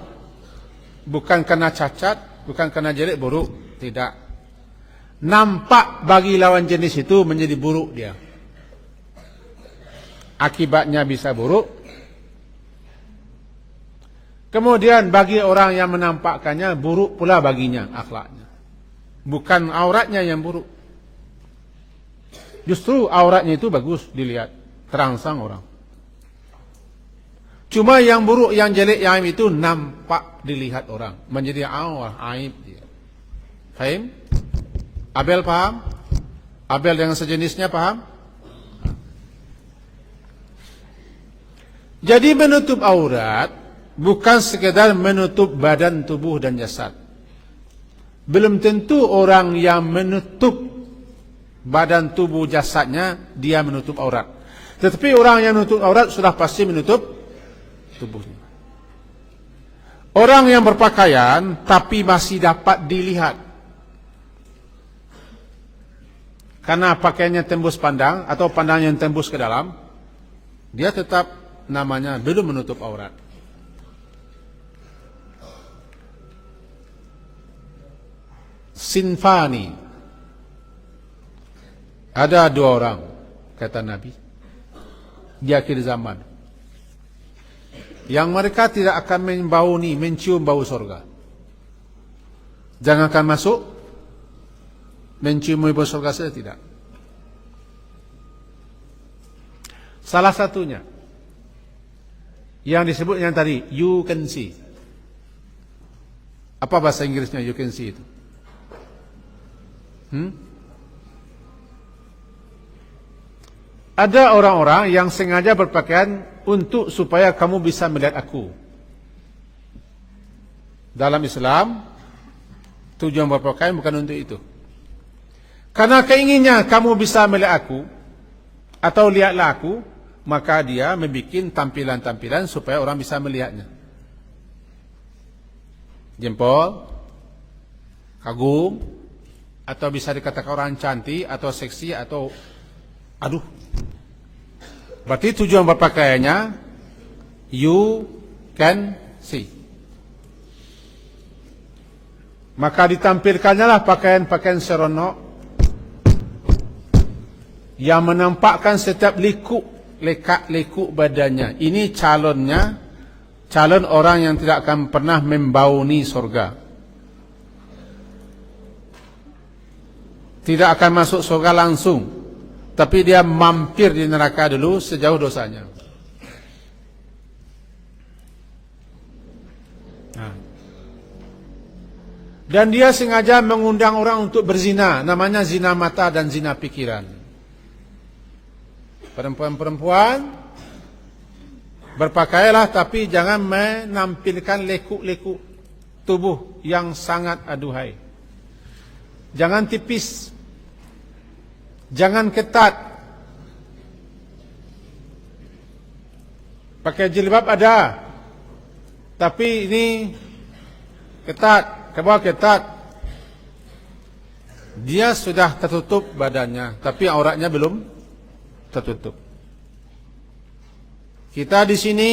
Bukan karena cacat, Bukan karena jelek buruk, tidak. Nampak bagi lawan jenis itu menjadi buruk dia. Akibatnya bisa buruk. Kemudian bagi orang yang menampakkannya buruk pula baginya akhlaknya. Bukan auratnya yang buruk. Justru auratnya itu bagus dilihat, terangsang orang. Cuma yang buruk, yang jelek, yang aib itu nampak dilihat orang, menjadi aib dia. Faham? Abel paham? Abel dengan sejenisnya paham? Jadi menutup aurat bukan sekedar menutup badan, tubuh dan jasad. Belum tentu orang yang menutup badan, tubuh, jasadnya dia menutup aurat. Tetapi orang yang menutup aurat sudah pasti menutup tubuhnya. Orang yang berpakaian tapi masih dapat dilihat karena pakaiannya tembus pandang atau pandangnya tembus ke dalam, dia tetap namanya belum menutup aurat. Sinfani, ada dua orang kata Nabi di akhir zaman yang mereka tidak akan mencium bau surga. Jangankan masuk, mencium bau surga saja tidak. Salah satunya yang disebut yang tadi, you can see. Apa bahasa Inggrisnya you can see itu? Ada orang-orang yang sengaja berpakaian untuk supaya kamu bisa melihat aku. Dalam Islam, tujuan berpakaian bukan untuk itu. Karena keinginannya kamu bisa melihat aku atau lihatlah aku, maka dia membuat tampilan-tampilan supaya orang bisa melihatnya. Jempol, kagum, atau bisa dikatakan orang cantik atau seksi atau aduh. Berarti tujuan berpakaiannya you can see. Maka ditampilkannya lah pakaian-pakaian seronok yang menampakkan setiap lekuk badannya. Ini calon orang yang tidak akan pernah membauni surga. Tidak akan masuk surga langsung, tapi dia mampir di neraka dulu sejauh dosanya. Dan dia sengaja mengundang orang untuk berzina, namanya zina mata dan zina pikiran. Perempuan-perempuan berpakaianlah tapi jangan menampilkan lekuk-lekuk tubuh yang sangat aduhai. Jangan tipis, jangan ketat. Pakai jilbab ada, tapi ini ketat, ke bawah ketat. Dia sudah tertutup badannya, tapi auratnya belum tertutup. Kita di sini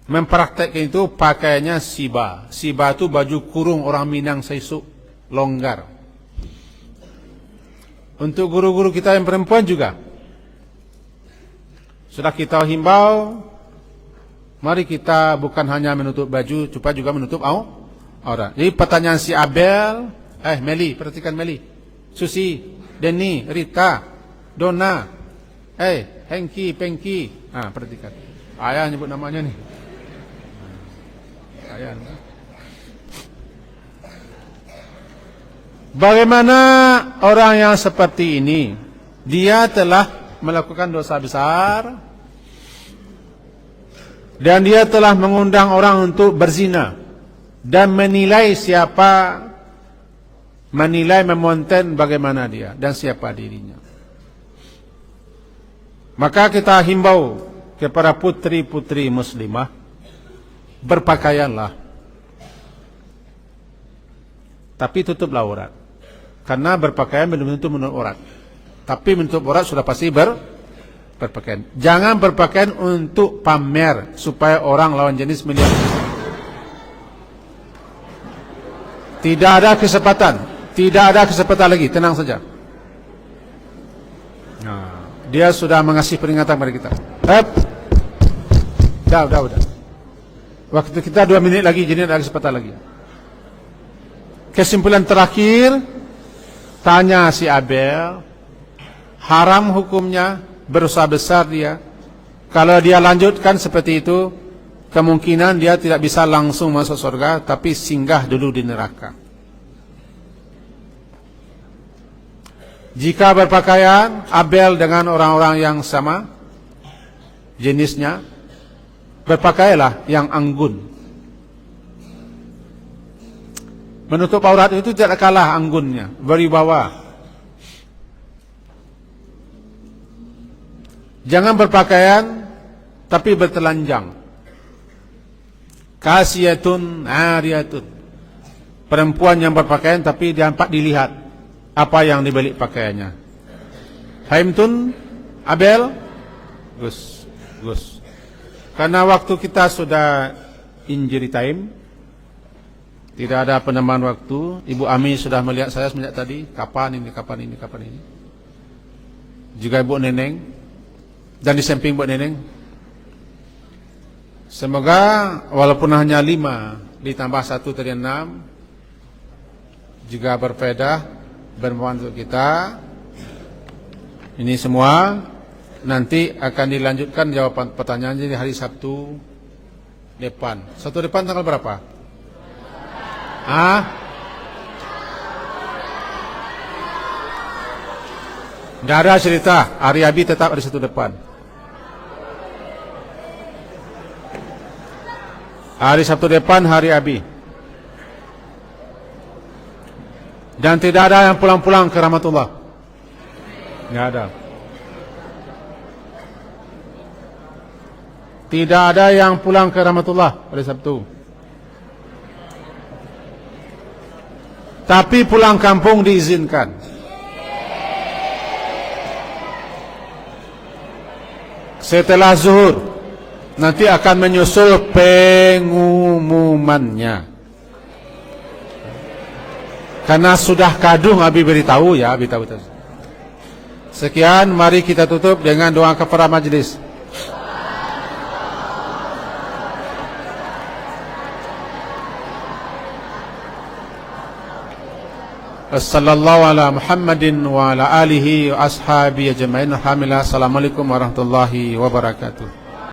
mempraktekkan itu pakaiannya siba. Siba itu baju kurung orang Minang Saisuk, longgar. Untuk guru-guru kita yang perempuan juga sudah kita himbau, mari kita bukan hanya menutup baju, coba juga menutup aurat. Jadi pertanyaan si Abel, Meli, perhatikan Meli, Susi, Denny, Rita, Donna, Hengki, Pengki, perhatikan. Ayah nyebut namanya nih. Ayah. Bagaimana orang yang seperti ini? Dia telah melakukan dosa besar dan dia telah mengundang orang untuk berzina dan menilai memonten bagaimana dia dan siapa dirinya. Maka kita himbau kepada putri-putri muslimah, berpakaianlah tapi tutuplah aurat. Karena berpakaian belum tentu menutup aurat. Tapi menutup aurat sudah pasti berpakaian. Jangan berpakaian untuk pamer supaya orang lawan jenis melihat. Tidak ada kesempatan lagi, tenang saja. Nah, dia sudah mengasih peringatan kepada kita. Udah. Waktu kita 2 menit lagi, jadi ada kesempatan lagi. Kesimpulan terakhir, tanya si Abel, haram hukumnya, berdosa besar dia. Kalau dia lanjutkan seperti itu, kemungkinan dia tidak bisa langsung masuk surga, tapi singgah dulu di neraka. Jika berpakaian Abel dengan orang-orang yang sama jenisnya, berpakaianlah yang anggun. Menutup aurat itu tidak kalah anggunnya, berwibawa. Jangan berpakaian tapi bertelanjang. Kasiyatun ariyatun. Perempuan yang berpakaian tapi dapat dilihat apa yang dibalik pakaiannya. Haimtun Abel Gus. Karena waktu kita sudah injury time, tidak ada penambahan waktu. Ibu Ami sudah melihat saya semenjak tadi, kapan ini. Juga Ibu Neneng, dan di samping Ibu Neneng. Semoga walaupun hanya 5 ditambah 1 tadi 6 juga berfaedah, bermanfaat untuk kita. Ini semua nanti akan dilanjutkan jawaban pertanyaan di hari Sabtu depan. Sabtu depan tanggal berapa? Tidak ada cerita. Hari Abi tetap ada Sabtu depan. Hari Sabtu depan hari Abi. Dan tidak ada yang pulang-pulang ke rahmatullah. Tidak ada. Tidak ada yang pulang ke rahmatullah pada Sabtu. Tapi pulang kampung diizinkan. Setelah zuhur nanti akan menyusul pengumumannya. Karena sudah kadung Abi beritahu ya, beritahu. Sekian, mari kita tutup dengan doa kafarah majlis. Sallallahu ala Muhammadin wa ala alihi wa ashabihi ajma'in. Alhamdulillah. Assalamualaikum warahmatullahi wabarakatuh.